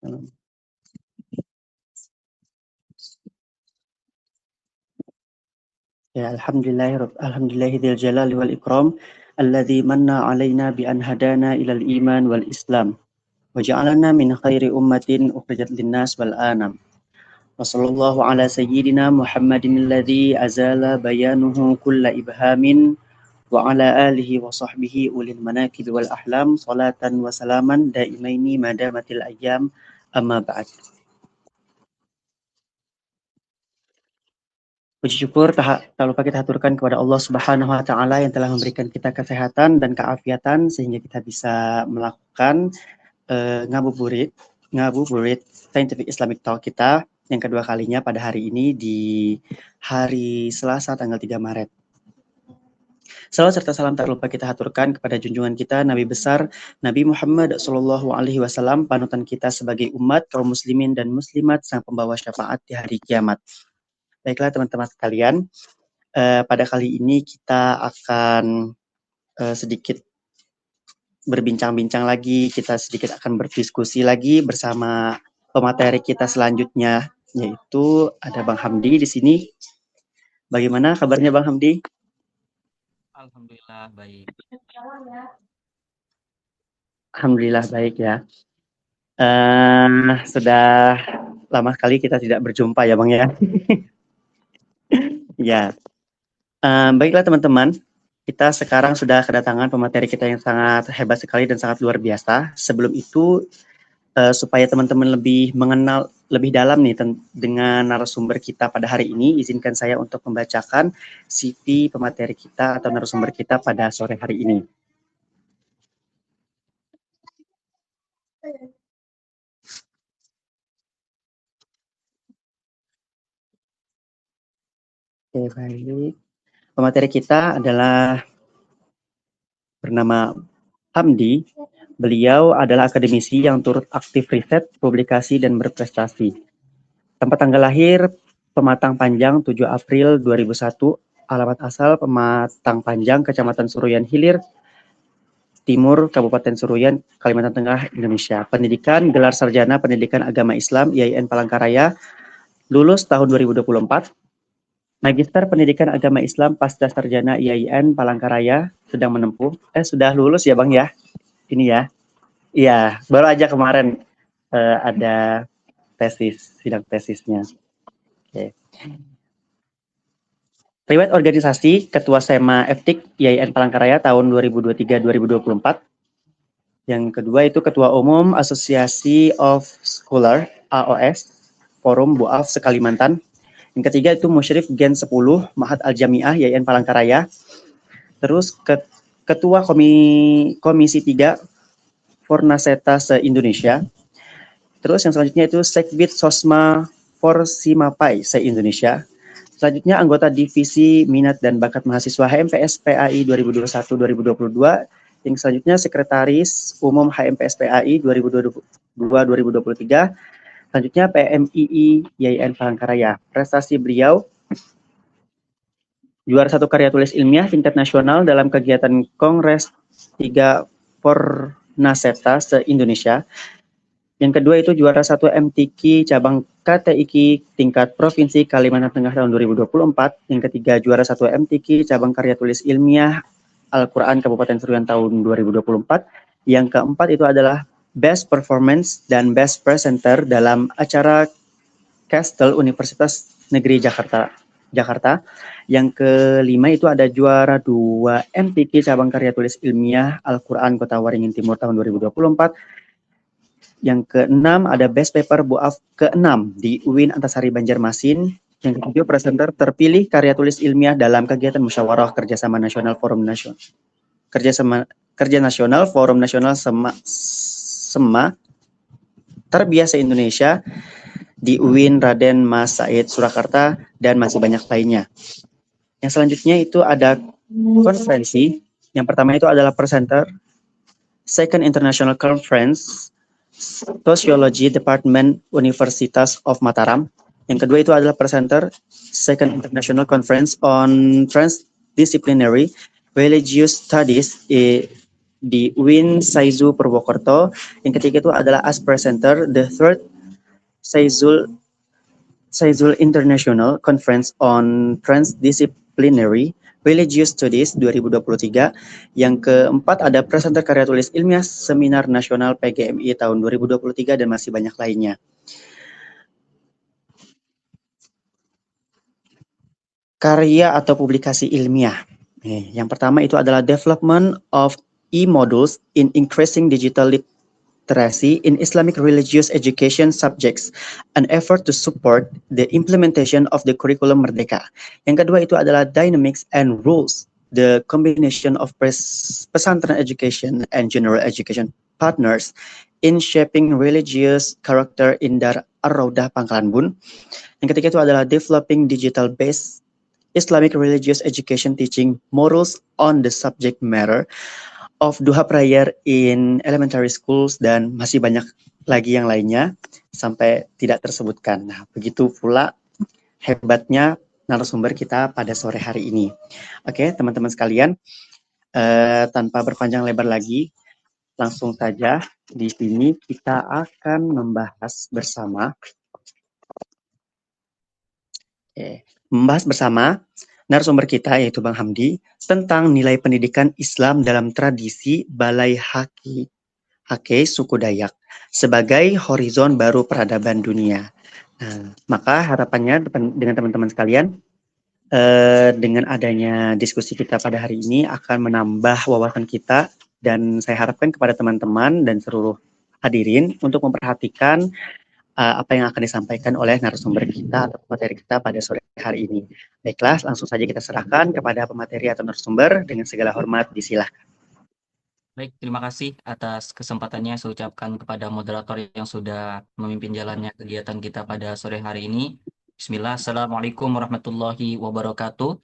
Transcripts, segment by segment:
Ya, alhamdulillahil jalali wal ikram alladzi manna alaina bi an hadana ilal iman wal islam wa ja'alana min khairi ummatin ukhrijat linnas wal anam. Wa sallallahu ala sayyidina Muhammadin alladzi azala bayanuhu kulla ibhamin wa ala alihi wa sahbihi ulil manakib wal ahlam salatan wa salaman daimaini madamatil ayyam amma ba'd. Puji syukur tak lupa kita haturkan kepada Allah Subhanahu wa taala yang telah memberikan kita kesehatan dan keafiatan sehingga kita bisa melakukan ngabuburit Scientific Islamic Talk kita yang kedua kalinya pada hari ini di hari Selasa tanggal 3 Maret. Salam serta salam tak lupa kita haturkan kepada junjungan kita Nabi besar Nabi Muhammad SAW, panutan kita sebagai umat kaum muslimin dan muslimat sang pembawa syafaat di hari kiamat. Baiklah teman-teman sekalian, pada kali ini kita akan sedikit berbincang-bincang lagi, kita sedikit akan berdiskusi lagi bersama pemateri kita selanjutnya, yaitu ada Bang Hamdi di sini. Bagaimana kabarnya Bang Hamdi? Alhamdulillah baik. Alhamdulillah baik ya. Sudah lama sekali kita tidak berjumpa ya Bang ya. Ya, baiklah teman-teman, kita sekarang sudah kedatangan pemateri kita yang sangat hebat sekali dan sangat luar biasa. Sebelum itu, supaya teman-teman lebih mengenal lebih dalam nih dengan narasumber kita pada hari ini, izinkan saya untuk membacakan CV pemateri kita atau narasumber kita pada sore hari ini. Oke, baik. Pemateri kita adalah bernama Hamdi. Beliau adalah akademisi yang turut aktif riset, publikasi, dan berprestasi. Tempat tanggal lahir Pematang Panjang 7 April 2001, alamat asal Pematang Panjang, Kecamatan Suruyan Hilir, Timur, Kabupaten Suruyan, Kalimantan Tengah, Indonesia. Pendidikan, gelar sarjana Pendidikan Agama Islam, IAIN Palangkaraya, lulus tahun 2024. Magister Pendidikan Agama Islam Pasca Sarjana IAIN Palangkaraya, sedang menempuh. Sudah lulus ya Bang ya? Ini ya? Iya, baru aja kemarin ada sidang tesisnya. Oke. Riwayat organisasi, Ketua SEMA Eftik IAIN Palangkaraya tahun 2023-2024. Yang kedua itu Ketua Umum Asosiasi of Scholar, AOS, Forum Bu'af Sekalimantan. Yang ketiga itu Musyrif Gen 10 Ma'had Al-Jami'ah IAIN Palangkaraya. Terus Ketua Komisi 3 Fornaseta se-Indonesia. Terus yang selanjutnya itu Sekbid Sosma Forsimapai se-Indonesia. Selanjutnya anggota Divisi Minat dan Bakat Mahasiswa HMPS PAI 2021-2022. Yang selanjutnya Sekretaris Umum HMPS PAI 2022-2023. Selanjutnya PMII IAIN Palangkaraya. Prestasi beliau juara 1 karya tulis ilmiah tingkat nasional dalam kegiatan Kongres 3 Fornaseta se-Indonesia. Yang kedua itu juara 1 MTQ cabang KTIQ tingkat Provinsi Kalimantan Tengah tahun 2024. Yang ketiga juara 1 MTQ cabang karya tulis ilmiah Al-Quran Kabupaten Suruyan tahun 2024. Yang keempat itu adalah Best Performance dan Best Presenter dalam acara Castle Universitas Negeri Jakarta. Yang kelima itu ada juara 2 MTQ cabang karya tulis ilmiah Al-Quran Kota Waringin Timur tahun 2024. Yang keenam ada Best Paper Bu'af ke-6 di UIN Antasari Banjarmasin. Yang ketujuh presenter terpilih karya tulis ilmiah dalam kegiatan Musyawarah Kerjasama Nasional Forum Nasional SEMA Terbiasa Indonesia di UIN Raden Mas Said Surakarta dan masih banyak lainnya. Yang selanjutnya itu ada konferensi. Yang pertama itu adalah presenter Second International Conference Sociology Department Universitas of Mataram. Yang kedua itu adalah presenter Second International Conference on Transdisciplinary Religious Studies di UIN Saizu Purwokerto. Yang ketiga itu adalah Aspre Center, the third Saizul International Conference on Transdisciplinary Religious Studies 2023. Yang keempat ada presenter karya tulis ilmiah Seminar Nasional PGMI tahun 2023 dan masih banyak lainnya. Karya atau publikasi ilmiah. Yang pertama itu adalah Development of E-Modules in Increasing Digital Literacy in Islamic Religious Education Subjects, an effort to support the implementation of the curriculum Merdeka. Yang kedua itu adalah Dynamics and Rules, the combination of pesantren education and general education partners in shaping religious character in Dar Ar-Raudah Pangkalan Bun. Yang ketiga itu adalah Developing Digital-Based Islamic Religious Education Teaching Morals on the Subject Matter of Duha Prayer in Elementary Schools, dan masih banyak lagi yang lainnya sampai tidak tersebutkan. Nah, begitu pula hebatnya narasumber kita pada sore hari ini. Oke, teman-teman sekalian, tanpa berpanjang lebar lagi, langsung saja di sini kita akan membahas bersama narasumber kita yaitu Bang Hamdi tentang nilai pendidikan Islam dalam tradisi Balai Hake suku Dayak sebagai horizon baru peradaban dunia. Nah, maka harapannya dengan teman-teman sekalian, dengan adanya diskusi kita pada hari ini akan menambah wawasan kita, dan saya harapkan kepada teman-teman dan seluruh hadirin untuk memperhatikan apa yang akan disampaikan oleh narasumber kita atau pemateri kita pada sore hari ini. Baiklah, langsung saja kita serahkan kepada pemateri atau narasumber. Dengan segala hormat, disilahkan. Baik, terima kasih atas kesempatannya saya ucapkan kepada moderator yang sudah memimpin jalannya kegiatan kita pada sore hari ini. Bismillah, Assalamualaikum warahmatullahi wabarakatuh.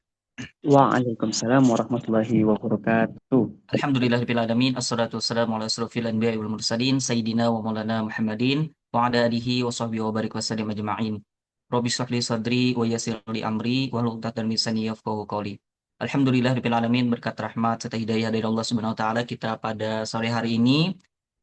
Waalaikumsalam warahmatullahi wabarakatuh. Alhamdulillahirrahmanirrahim. Assalatu wassalamu ala asrofil anbiya wal mursalin Sayyidina wa maulana Muhammadin wa ala alihi wa sahbihi wa barik wa sallim ajma'in. Rabbi shrah li sadri wa yassir li amri wa hlul 'uqdatam min lisani yafqahu qawli. Alhamdulillahirrahmanirrahim. Berkat rahmat serta hidayah dari Allah Subhanahu wa taala, kita pada sore hari ini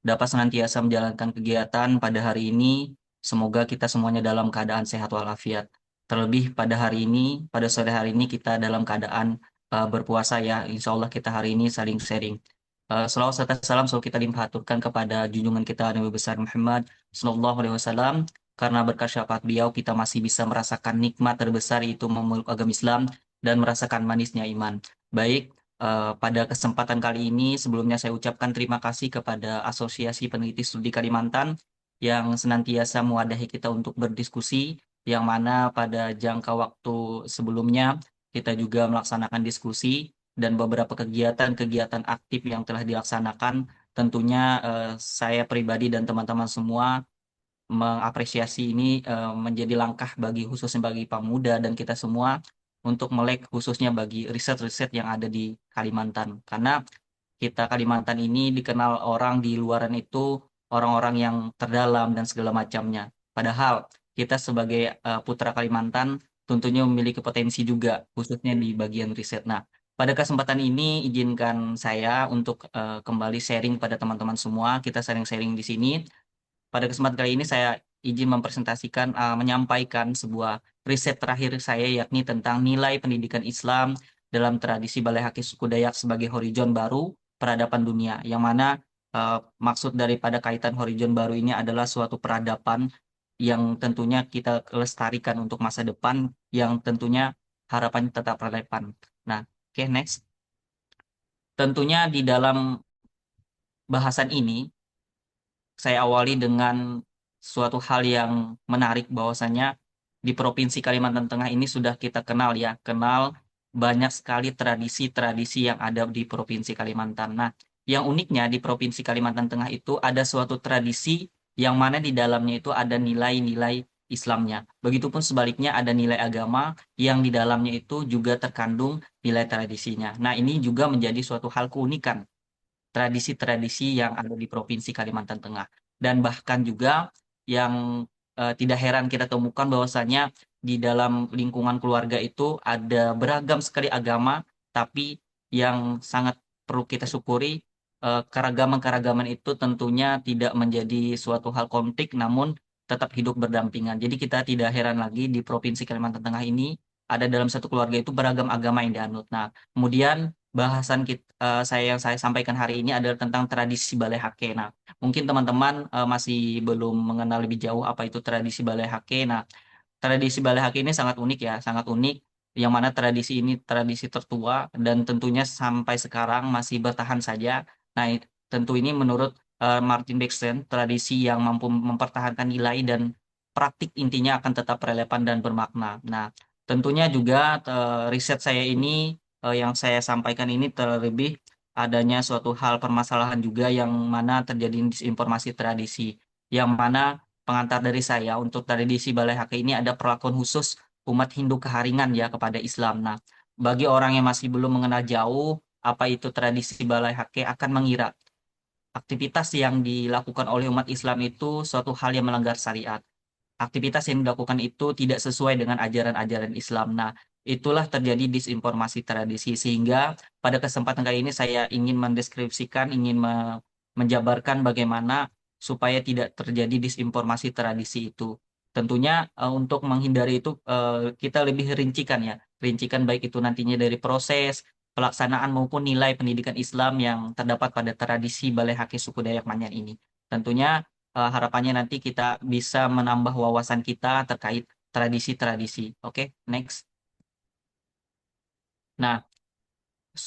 dapat senantiasa menjalankan kegiatan pada hari ini. Semoga kita semuanya dalam keadaan sehat walafiat. Terlebih pada hari ini, pada sore hari ini kita dalam keadaan berpuasa ya. Insya Allah kita hari ini saling sharing. Selawat serta salam selalu kita limpahkan kepada junjungan kita Nabi besar Muhammad Sallallahu Alaihi Wasallam, karena berkat syafaat beliau kita masih bisa merasakan nikmat terbesar, yaitu memeluk agama Islam dan merasakan manisnya iman. Baik, pada kesempatan kali ini sebelumnya saya ucapkan terima kasih kepada Asosiasi Peneliti Studi Kalimantan yang senantiasa mewadahi kita untuk berdiskusi, yang mana pada jangka waktu sebelumnya kita juga melaksanakan diskusi dan beberapa kegiatan-kegiatan aktif yang telah dilaksanakan. Tentunya saya pribadi dan teman-teman semua mengapresiasi ini menjadi langkah bagi khususnya bagi pemuda dan kita semua untuk melek khususnya bagi riset-riset yang ada di Kalimantan. Karena kita Kalimantan ini dikenal orang di luaran itu orang-orang yang terdalam dan segala macamnya. Padahal kita sebagai putra Kalimantan tentunya memiliki potensi juga, khususnya di bagian riset. Nah, pada kesempatan ini izinkan saya untuk kembali sharing pada teman-teman semua. Kita sharing-sharing di sini. Pada kesempatan kali ini saya izin mempresentasikan, menyampaikan sebuah riset terakhir saya, yakni tentang nilai pendidikan Islam dalam tradisi Balai Haki suku Dayak sebagai horizon baru peradaban dunia. Yang mana maksud daripada kaitan horizon baru ini adalah suatu peradaban yang tentunya kita lestarikan untuk masa depan, yang tentunya harapannya tetap relevan. Nah, oke, next. Tentunya di dalam bahasan ini saya awali dengan suatu hal yang menarik, bahwasannya di Provinsi Kalimantan Tengah ini sudah kita kenal ya, kenal banyak sekali tradisi-tradisi yang ada di Provinsi Kalimantan. Nah, yang uniknya di Provinsi Kalimantan Tengah itu ada suatu tradisi yang mana di dalamnya itu ada nilai-nilai Islamnya. Begitupun sebaliknya ada nilai agama yang di dalamnya itu juga terkandung nilai tradisinya. Nah, ini juga menjadi suatu hal keunikan tradisi-tradisi yang ada di Provinsi Kalimantan Tengah. Dan bahkan juga yang tidak heran kita temukan bahwasanya di dalam lingkungan keluarga itu ada beragam sekali agama, tapi yang sangat perlu kita syukuri, keragaman-keragaman itu tentunya tidak menjadi suatu hal konflik, namun tetap hidup berdampingan. Jadi kita tidak heran lagi di Provinsi Kalimantan Tengah ini ada dalam satu keluarga itu beragam agama yang dianut. Nah, kemudian bahasan yang saya sampaikan hari ini adalah tentang tradisi Balai Hake. Nah, mungkin teman-teman masih belum mengenal lebih jauh apa itu tradisi Balai Hake. Nah, tradisi Balai Hake ini sangat unik ya, sangat unik. Yang mana tradisi ini tradisi tertua dan tentunya sampai sekarang masih bertahan saja. Nah, tentu ini menurut Martin Beckstein, tradisi yang mampu mempertahankan nilai dan praktik intinya akan tetap relevan dan bermakna. Nah, tentunya juga riset saya ini yang saya sampaikan ini terlebih adanya suatu hal permasalahan juga yang mana terjadi disinformasi tradisi, yang mana pengantar dari saya untuk tradisi Balai Hake ini ada perlakuan khusus umat Hindu Keharingan ya kepada Islam. Nah, bagi orang yang masih belum mengenal jauh apa itu tradisi Balai Hake akan mengira aktivitas yang dilakukan oleh umat Islam itu suatu hal yang melanggar syariat. Aktivitas yang dilakukan itu tidak sesuai dengan ajaran-ajaran Islam. Nah, itulah terjadi disinformasi tradisi sehingga pada kesempatan kali ini saya ingin mendeskripsikan, menjabarkan bagaimana supaya tidak terjadi disinformasi tradisi itu. Tentunya untuk menghindari itu kita lebih rincikan ya, rincikan baik itu nantinya dari proses pelaksanaan maupun nilai pendidikan Islam yang terdapat pada tradisi Balai Hake suku Dayak Manyar ini. Tentunya harapannya nanti kita bisa menambah wawasan kita terkait tradisi-tradisi. Oke, next. Nah,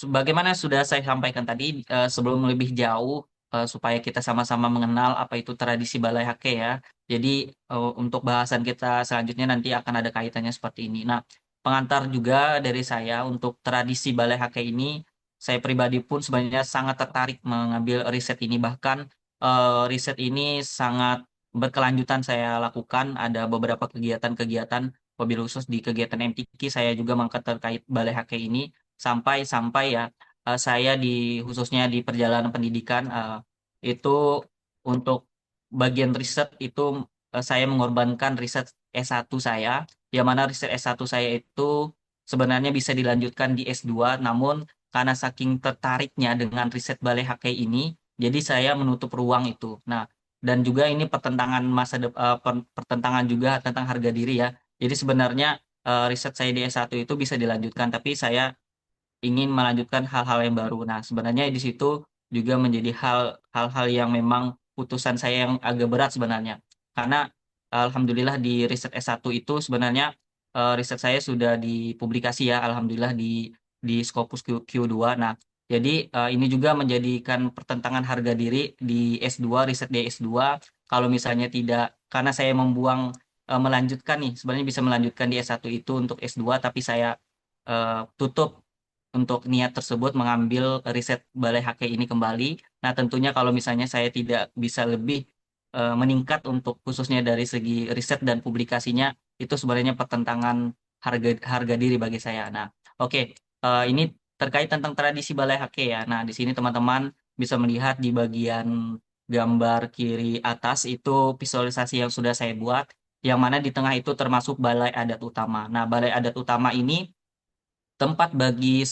bagaimana sudah saya sampaikan tadi, sebelum lebih jauh, supaya kita sama-sama mengenal apa itu tradisi Balai Hake ya. Jadi untuk bahasan kita selanjutnya nanti akan ada kaitannya seperti ini. Nah, pengantar juga dari saya untuk tradisi Balai Hake ini, saya pribadi pun sebenarnya sangat tertarik mengambil riset ini. Bahkan riset ini sangat berkelanjutan saya lakukan. Ada beberapa kegiatan-kegiatan, wabil khusus di kegiatan MTQ saya juga mengangkat terkait Balai Hake ini sampai ya saya khususnya di perjalanan pendidikan itu untuk bagian riset itu saya mengorbankan riset S1 saya, yang mana riset S1 saya itu sebenarnya bisa dilanjutkan di S2, namun karena saking tertariknya dengan riset Balai Hake ini, jadi saya menutup ruang itu. Nah, dan juga ini pertentangan juga tentang harga diri ya. Jadi sebenarnya riset saya di S1 itu bisa dilanjutkan, tapi saya ingin melanjutkan hal-hal yang baru. Nah, sebenarnya di situ juga menjadi hal-hal yang memang putusan saya yang agak berat sebenarnya. Karena alhamdulillah di riset S1 itu sebenarnya riset saya sudah dipublikasi ya, alhamdulillah di Scopus Q2. Nah, jadi ini juga menjadikan pertentangan harga diri di S2, riset di S2. Kalau misalnya tidak, karena saya melanjutkan nih, sebenarnya bisa melanjutkan di S1 itu untuk S2, tapi saya tutup untuk niat tersebut mengambil riset Balai Hake ini kembali. Nah, tentunya kalau misalnya saya tidak bisa lebih meningkat untuk khususnya dari segi riset dan publikasinya, itu sebenarnya pertentangan harga harga diri bagi saya. Nah, oke, ini terkait tentang tradisi Balai Hake ya. Nah, di sini teman-teman bisa melihat di bagian gambar kiri atas itu visualisasi yang sudah saya buat, yang mana di tengah itu termasuk Balai Adat Utama. Nah, Balai Adat Utama ini tempat bagi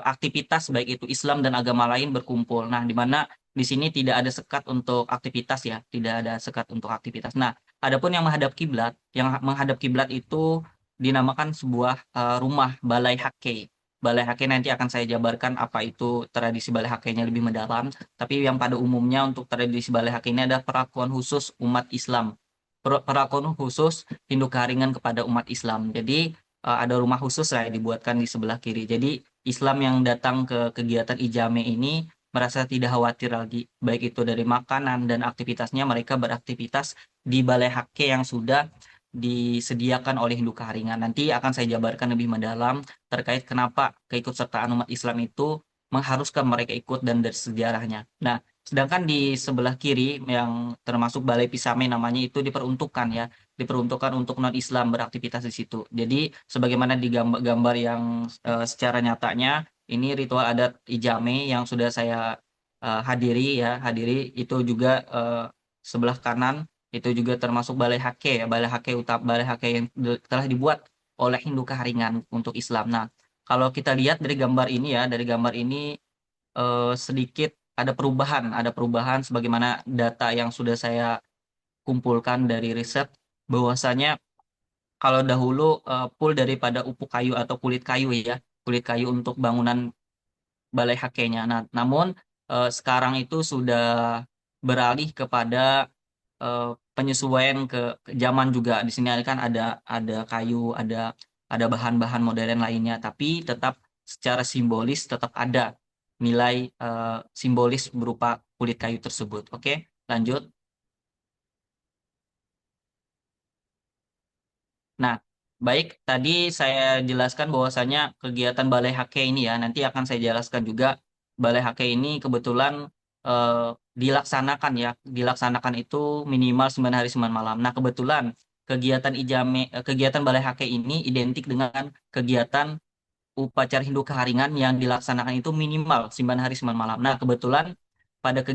aktivitas baik itu Islam dan agama lain berkumpul. Nah, di mana di sini tidak ada sekat untuk aktivitas ya, tidak ada sekat untuk aktivitas. Nah, adapun yang menghadap kiblat itu dinamakan sebuah rumah Balai Hake. Balai Hake nanti akan saya jabarkan apa itu tradisi Balai Hake-nya lebih mendalam. Tapi yang pada umumnya untuk tradisi Balai Hake ini ada perlakuan khusus umat Islam. Perlakuan khusus Hindu Keharingan kepada umat Islam. Jadi ada rumah khusus lah yang dibuatkan di sebelah kiri. Jadi Islam yang datang ke kegiatan Ijame ini merasa tidak khawatir lagi, baik itu dari makanan dan aktivitasnya, mereka beraktivitas di Balai Hake yang sudah disediakan oleh Hindu Keharingan. Nanti akan saya jabarkan lebih mendalam terkait kenapa keikutsertaan umat Islam itu mengharuskan mereka ikut dan dari sejarahnya. Nah, sedangkan di sebelah kiri yang termasuk Balai Pisame namanya itu diperuntukkan untuk non-Islam beraktivitas di situ. Jadi sebagaimana di gambar-gambar yang secara nyatanya ini ritual adat Ijame yang sudah saya hadiri itu juga sebelah kanan itu juga termasuk Balai Hake ya, Balai Hake yang telah dibuat oleh Hindu Keharingan untuk Islam. Nah, kalau kita lihat dari gambar ini sedikit ada perubahan sebagaimana data yang sudah saya kumpulkan dari riset bahwasanya kalau dahulu pool daripada upuk kayu atau kulit kayu ya, kulit kayu untuk bangunan balai hakenya. Nah, namun sekarang itu sudah beralih kepada penyesuaian ke zaman juga. Di sini kan ada kayu, ada bahan-bahan modern lainnya, tapi tetap secara simbolis tetap ada nilai simbolis berupa kulit kayu tersebut. Oke, lanjut. Nah, baik, tadi saya jelaskan bahwasanya kegiatan Balai Hake ini ya, nanti akan saya jelaskan juga Balai Hake ini kebetulan eh, dilaksanakan ya, dilaksanakan itu minimal 9 hari 9 malam. Nah, kebetulan kegiatan Balai Hake ini identik dengan kegiatan upacara Hindu Keharingan yang dilaksanakan itu minimal 9 hari 9 malam. Nah, kebetulan pada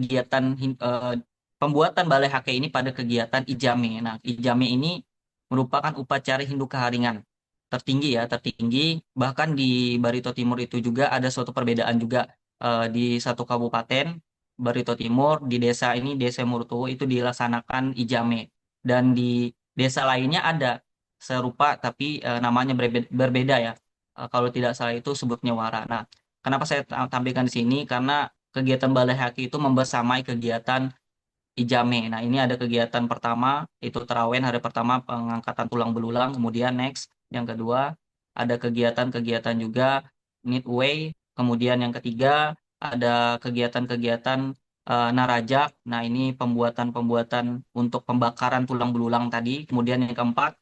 pembuatan Balai Hake ini pada kegiatan Ijame. Nah, Ijame ini merupakan upacara Hindu Keharingan tertinggi ya, tertinggi. Bahkan di Barito Timur itu juga ada suatu perbedaan juga di satu kabupaten Barito Timur di desa ini Desa Murtuwo itu dilaksanakan Ijame dan di desa lainnya ada serupa tapi namanya berbeda ya. Kalau tidak salah itu sebutnya wara. Nah, kenapa saya tampilkan di sini? Karena kegiatan Balai Haki itu membersamai kegiatan Ijame. Nah, ini ada kegiatan pertama, itu Terawen hari pertama pengangkatan tulang belulang, kemudian next yang kedua ada kegiatan-kegiatan juga Midway, kemudian yang ketiga ada kegiatan-kegiatan Narajak. Nah, ini pembuatan-pembuatan untuk pembakaran tulang belulang tadi. Kemudian yang keempat,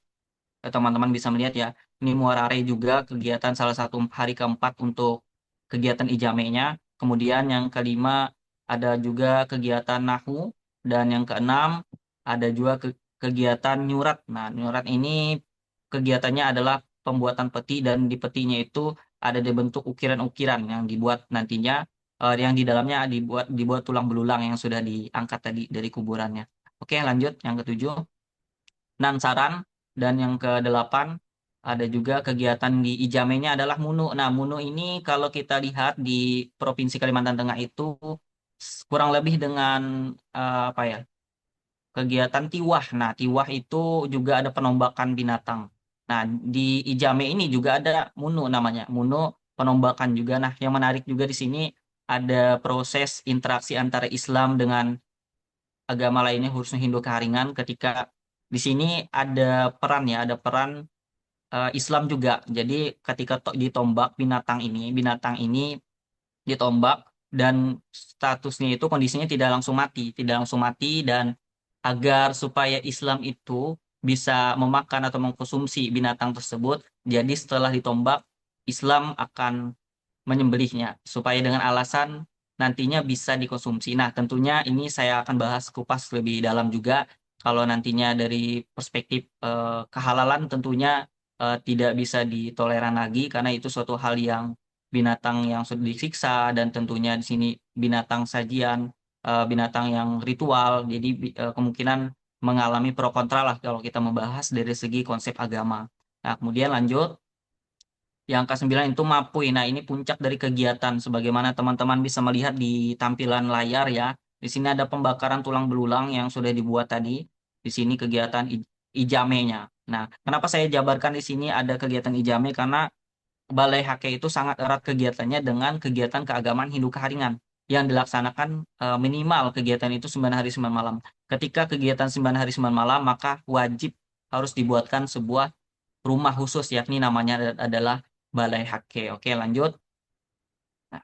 teman-teman bisa melihat ya, ini Muarare juga kegiatan salah satu hari keempat untuk kegiatan ijamenya. Kemudian yang kelima ada juga kegiatan Nahu dan yang keenam ada juga kegiatan Nyurat. Nah, Nyurat ini kegiatannya adalah pembuatan peti dan di petinya itu ada dibentuk ukiran-ukiran yang dibuat nantinya yang di dalamnya dibuat tulang belulang yang sudah diangkat tadi dari kuburannya. Oke, lanjut yang ketujuh. Nansaran dan yang kedelapan ada juga kegiatan di Ijamenya adalah Munu. Nah, Munu ini kalau kita lihat di Provinsi Kalimantan Tengah itu kurang lebih dengan apa ya? Kegiatan tiwah. Nah, tiwah itu juga ada penombakan binatang. Nah, di Ijame ini juga ada Munu namanya. Munu penombakan juga. Nah, yang menarik juga di sini ada proses interaksi antara Islam dengan agama lainnya khususnya Hindu Keharingan ketika di sini ada peran ya, ada peran Islam juga. Jadi ketika ditombak binatang ini ditombak dan statusnya itu kondisinya tidak langsung mati, tidak langsung mati dan agar supaya Islam itu bisa memakan atau mengkonsumsi binatang tersebut, jadi setelah ditombak Islam akan menyembelihnya supaya dengan alasan nantinya bisa dikonsumsi. Nah, tentunya ini saya akan bahas kupas lebih dalam juga kalau nantinya dari perspektif kehalalan tentunya tidak bisa ditoleran lagi karena itu suatu hal yang binatang yang sudah disiksa dan tentunya di sini binatang sajian, binatang yang ritual. Jadi kemungkinan mengalami pro kontra lah kalau kita membahas dari segi konsep agama. Nah, kemudian lanjut. Yang ke-9 itu Mapui. Nah, ini puncak dari kegiatan. Sebagaimana teman-teman bisa melihat di tampilan layar ya. Di sini ada pembakaran tulang belulang yang sudah dibuat tadi. Di sini kegiatan ijamenya. Nah, kenapa saya jabarkan di sini ada kegiatan ijame? Karena Balai Hake itu sangat erat kegiatannya dengan kegiatan keagamaan Hindu Keharingan yang dilaksanakan minimal kegiatan itu 9 hari 9 malam. Ketika kegiatan 9 hari 9 malam, maka wajib harus dibuatkan sebuah rumah khusus yakni namanya adalah Balai Hake. Oke, lanjut. Nah,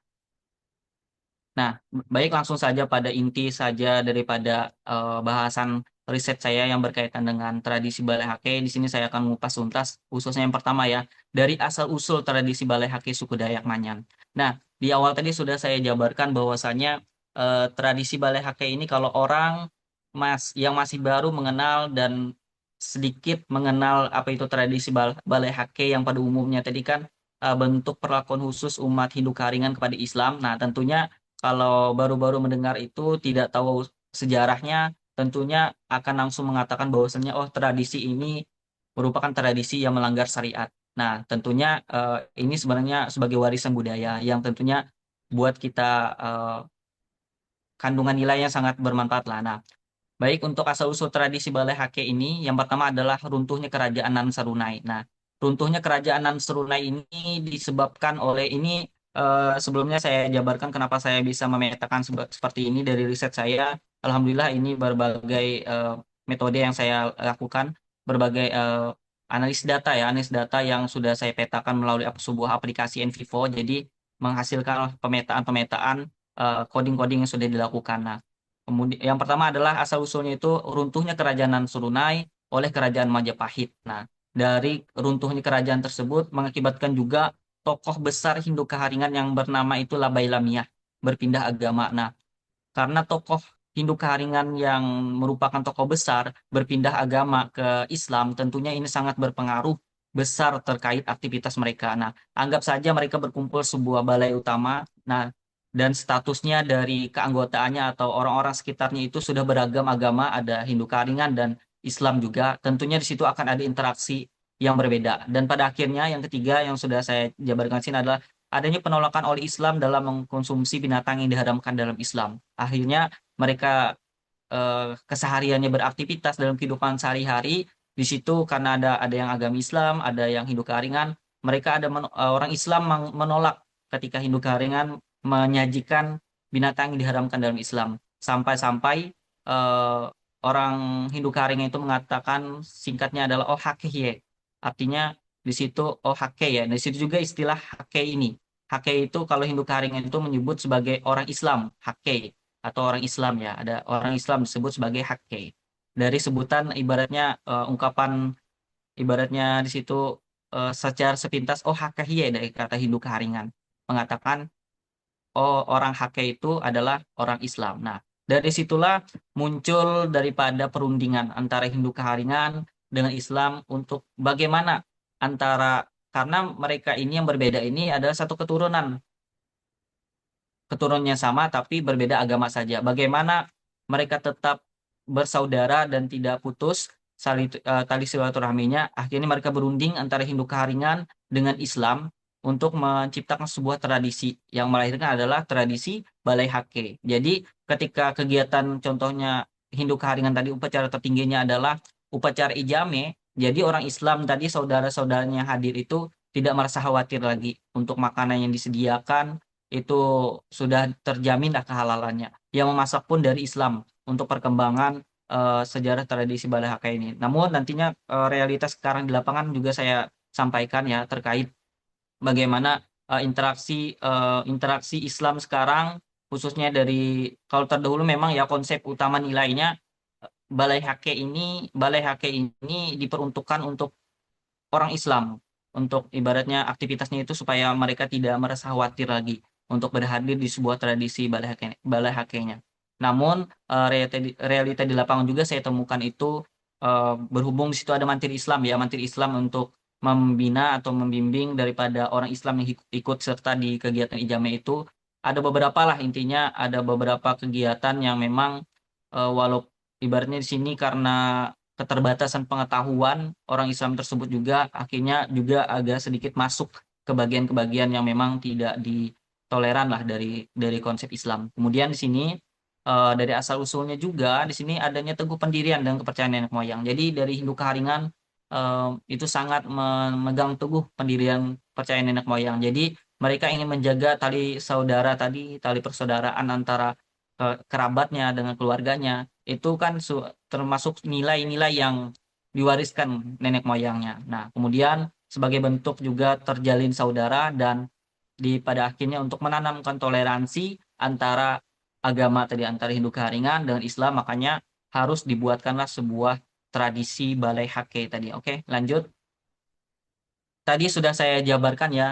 nah, baik langsung saja pada inti saja daripada bahasan riset saya yang berkaitan dengan tradisi Balai Hake. Di sini saya akan mengupas tuntas khususnya yang pertama ya, dari asal-usul tradisi Balai Hake suku Dayak Manyan. Nah, di awal tadi sudah saya jabarkan bahwasanya tradisi Balai Hake ini kalau orang yang masih baru mengenal dan sedikit mengenal apa itu tradisi Balai Hake yang pada umumnya tadi kan bentuk perlakuan khusus umat Hindu Karingan kepada Islam. Nah, tentunya kalau baru-baru mendengar itu tidak tahu sejarahnya, tentunya akan langsung mengatakan bahwasannya oh tradisi ini merupakan tradisi yang melanggar syariat. Nah, tentunya ini sebenarnya sebagai warisan budaya yang tentunya buat kita kandungan nilai yang sangat bermanfaat lah. Nah, baik untuk asal-usul tradisi Balai Hake ini, yang pertama adalah runtuhnya kerajaan Nan Serunai. Nah, runtuhnya kerajaan Nan Serunai ini disebabkan oleh ini, sebelumnya saya jabarkan kenapa saya bisa memetakan seperti ini dari riset saya. Alhamdulillah ini berbagai metode yang saya lakukan, berbagai analis data yang sudah saya petakan melalui sebuah aplikasi NVivo. Jadi menghasilkan pemetaan-pemetaan coding-coding yang sudah dilakukan. Nah, kemudian yang pertama adalah asal-usulnya itu runtuhnya kerajaan Surunai oleh kerajaan Majapahit. Nah, dari runtuhnya kerajaan tersebut mengakibatkan juga tokoh besar Hindu Keharingan yang bernama itu Labai Lamia berpindah agama. Nah, karena tokoh Hindu Keharingan yang merupakan tokoh besar berpindah agama ke Islam, tentunya ini sangat berpengaruh besar terkait aktivitas mereka. Nah, anggap saja mereka berkumpul sebuah balai utama. Nah, dan statusnya dari keanggotaannya atau orang-orang sekitarnya itu sudah beragam agama, ada Hindu Keharingan dan Islam juga. Tentunya di situ akan ada interaksi yang berbeda. Dan pada akhirnya yang ketiga yang sudah saya jabarkan sini adalah adanya penolakan oleh Islam dalam mengkonsumsi binatang yang diharamkan dalam Islam. Akhirnya mereka kesehariannya beraktivitas dalam kehidupan sehari-hari di situ karena ada yang agama Islam, ada yang Hindu Keharingan, mereka orang Islam menolak ketika Hindu Keharingan menyajikan binatang yang diharamkan dalam Islam. Sampai-sampai eh, orang Hindu Keharingan itu mengatakan singkatnya adalah oh hakeye. Artinya di situ oh hake ya. Di situ juga istilah hake ini. Hake itu kalau Hindu Keharingan itu menyebut sebagai orang Islam, hake atau orang Islam ya. Ada orang Islam disebut sebagai hake. Dari sebutan ibaratnya ungkapan ibaratnya di situ secara sepintas oh hakahiye dari kata Hindu Keharingan mengatakan oh orang hake itu adalah orang Islam. Nah, dari situlah muncul daripada perundingan antara Hindu Keharingan dengan Islam untuk bagaimana antara karena mereka ini yang berbeda ini adalah satu keturunannya sama tapi berbeda agama saja. Bagaimana mereka tetap bersaudara dan tidak putus tali silaturahminya. Akhirnya mereka berunding antara Hindu Keharingan dengan Islam untuk menciptakan sebuah tradisi yang melahirkan adalah tradisi Balai Hake. Jadi ketika kegiatan contohnya Hindu Keharingan tadi upacara tertingginya adalah upacara ijame, jadi orang Islam tadi saudara-saudaranya hadir itu tidak merasa khawatir lagi untuk makanan yang disediakan itu sudah terjamin lah kehalalannya. Yang memasak pun dari Islam untuk perkembangan sejarah tradisi Balai Haka ini. Namun nantinya realitas sekarang di lapangan juga saya sampaikan ya terkait bagaimana interaksi Islam sekarang khususnya dari kalau terdahulu memang ya konsep utama nilainya Balai Hake ini diperuntukkan untuk orang Islam untuk ibaratnya aktivitasnya itu supaya mereka tidak merasa khawatir lagi untuk berhadir di sebuah tradisi balai hakenya. Namun realita di lapangan juga saya temukan itu berhubung di situ ada mantir Islam untuk membina atau membimbing daripada orang Islam yang ikut serta di kegiatan ijame itu ada beberapa lah intinya ada beberapa kegiatan yang memang walau ibaratnya di sini karena keterbatasan pengetahuan orang Islam tersebut juga akhirnya juga agak sedikit masuk ke bagian yang memang tidak ditoleran lah dari konsep Islam. Kemudian di sini dari asal usulnya juga di sini adanya teguh pendirian dan kepercayaan nenek moyang. Jadi dari Hindu Keharingan itu sangat memegang teguh pendirian percaya nenek moyang. Jadi mereka ingin menjaga tali saudara tadi, tali persaudaraan antara kerabatnya dengan keluarganya itu kan termasuk nilai-nilai yang diwariskan nenek moyangnya. Nah, kemudian sebagai bentuk juga terjalin saudara dan pada akhirnya untuk menanamkan toleransi antara agama tadi antara Hindu Keharingan dengan Islam makanya harus dibuatkanlah sebuah tradisi Balai Hake tadi. Oke, lanjut. Tadi sudah saya jabarkan ya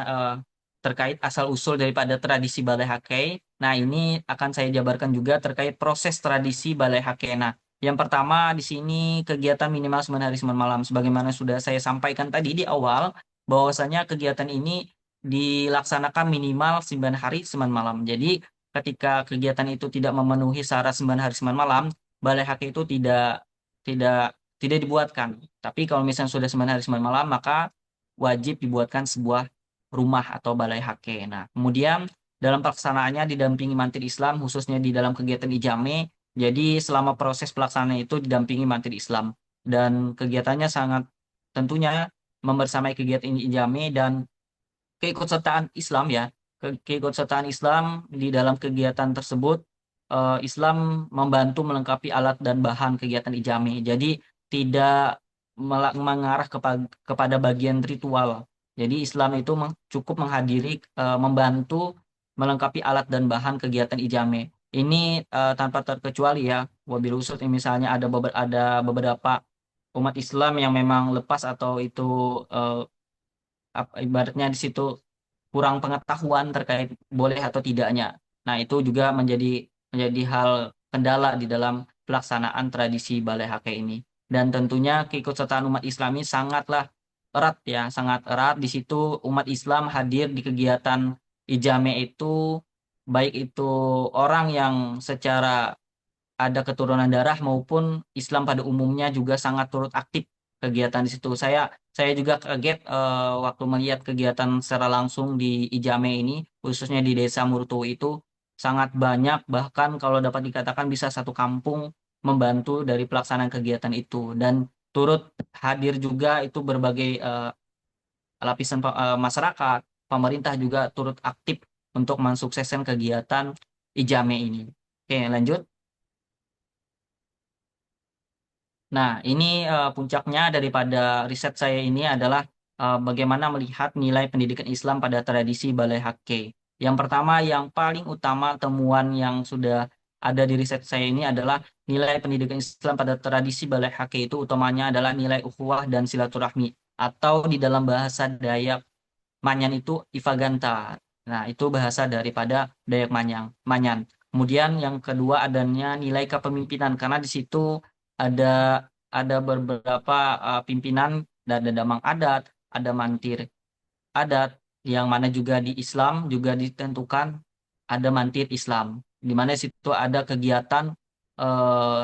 terkait asal-usul daripada tradisi Balai Hake. Nah, ini akan saya jabarkan juga terkait proses tradisi Balai Hake. Nah, yang pertama di sini kegiatan minimal 9 hari 9 malam. Sebagaimana sudah saya sampaikan tadi di awal, bahwasanya kegiatan ini dilaksanakan minimal 9 hari 9 malam. Jadi, ketika kegiatan itu tidak memenuhi syarat 9 hari 9 malam, Balai Hake itu tidak tidak dibuatkan. Tapi kalau misalnya sudah 9 hari 9 malam, maka wajib dibuatkan sebuah rumah atau balai hake. Nah, kemudian dalam pelaksanaannya didampingi Mantir Islam, khususnya di dalam kegiatan IJAME. Jadi selama proses pelaksanaan itu didampingi Mantir Islam. Dan kegiatannya sangat tentunya membersamai kegiatan IJAME dan keikutsertaan Islam ya. Keikutsertaan Islam di dalam kegiatan tersebut, Islam membantu melengkapi alat dan bahan kegiatan IJAME. Jadi tidak mengarah kepada bagian ritual. Jadi Islam itu cukup menghadiri, membantu melengkapi alat dan bahan kegiatan IJAME. Ini tanpa terkecuali ya, wabil khusus misalnya ada beberapa umat Islam yang memang lepas atau itu eh, ibaratnya di situ kurang pengetahuan terkait boleh atau tidaknya. Nah, itu juga menjadi hal kendala di dalam pelaksanaan tradisi Balai Hake ini. Dan tentunya keikutsertaan umat Islam ini sangatlah erat ya, sangat erat. Di situ umat Islam hadir di kegiatan Ijame itu, baik itu orang yang secara ada keturunan darah maupun Islam pada umumnya juga sangat turut aktif kegiatan di situ. Saya juga kaget waktu melihat kegiatan secara langsung di Ijame ini, khususnya di Desa Murtu itu sangat banyak, bahkan kalau dapat dikatakan bisa satu kampung membantu dari pelaksanaan kegiatan itu dan turut hadir juga itu berbagai lapisan masyarakat, pemerintah juga turut aktif untuk mensukseskan kegiatan Ijame ini. Oke, lanjut. Nah, ini puncaknya daripada riset saya ini adalah bagaimana melihat nilai pendidikan Islam pada tradisi Balai Hake. Yang pertama, yang paling utama temuan yang sudah ada di riset saya ini adalah nilai pendidikan Islam pada tradisi Balai Hake itu utamanya adalah nilai ukhuwah dan silaturahmi atau di dalam bahasa Dayak Manyan itu Ifaganta. Nah, itu bahasa daripada Dayak Manyan. Kemudian yang kedua adanya nilai kepemimpinan karena di situ ada ada beberapa pimpinan dan ada damang adat, ada mantir adat yang mana juga di Islam juga ditentukan ada mantir Islam di mana situ ada kegiatan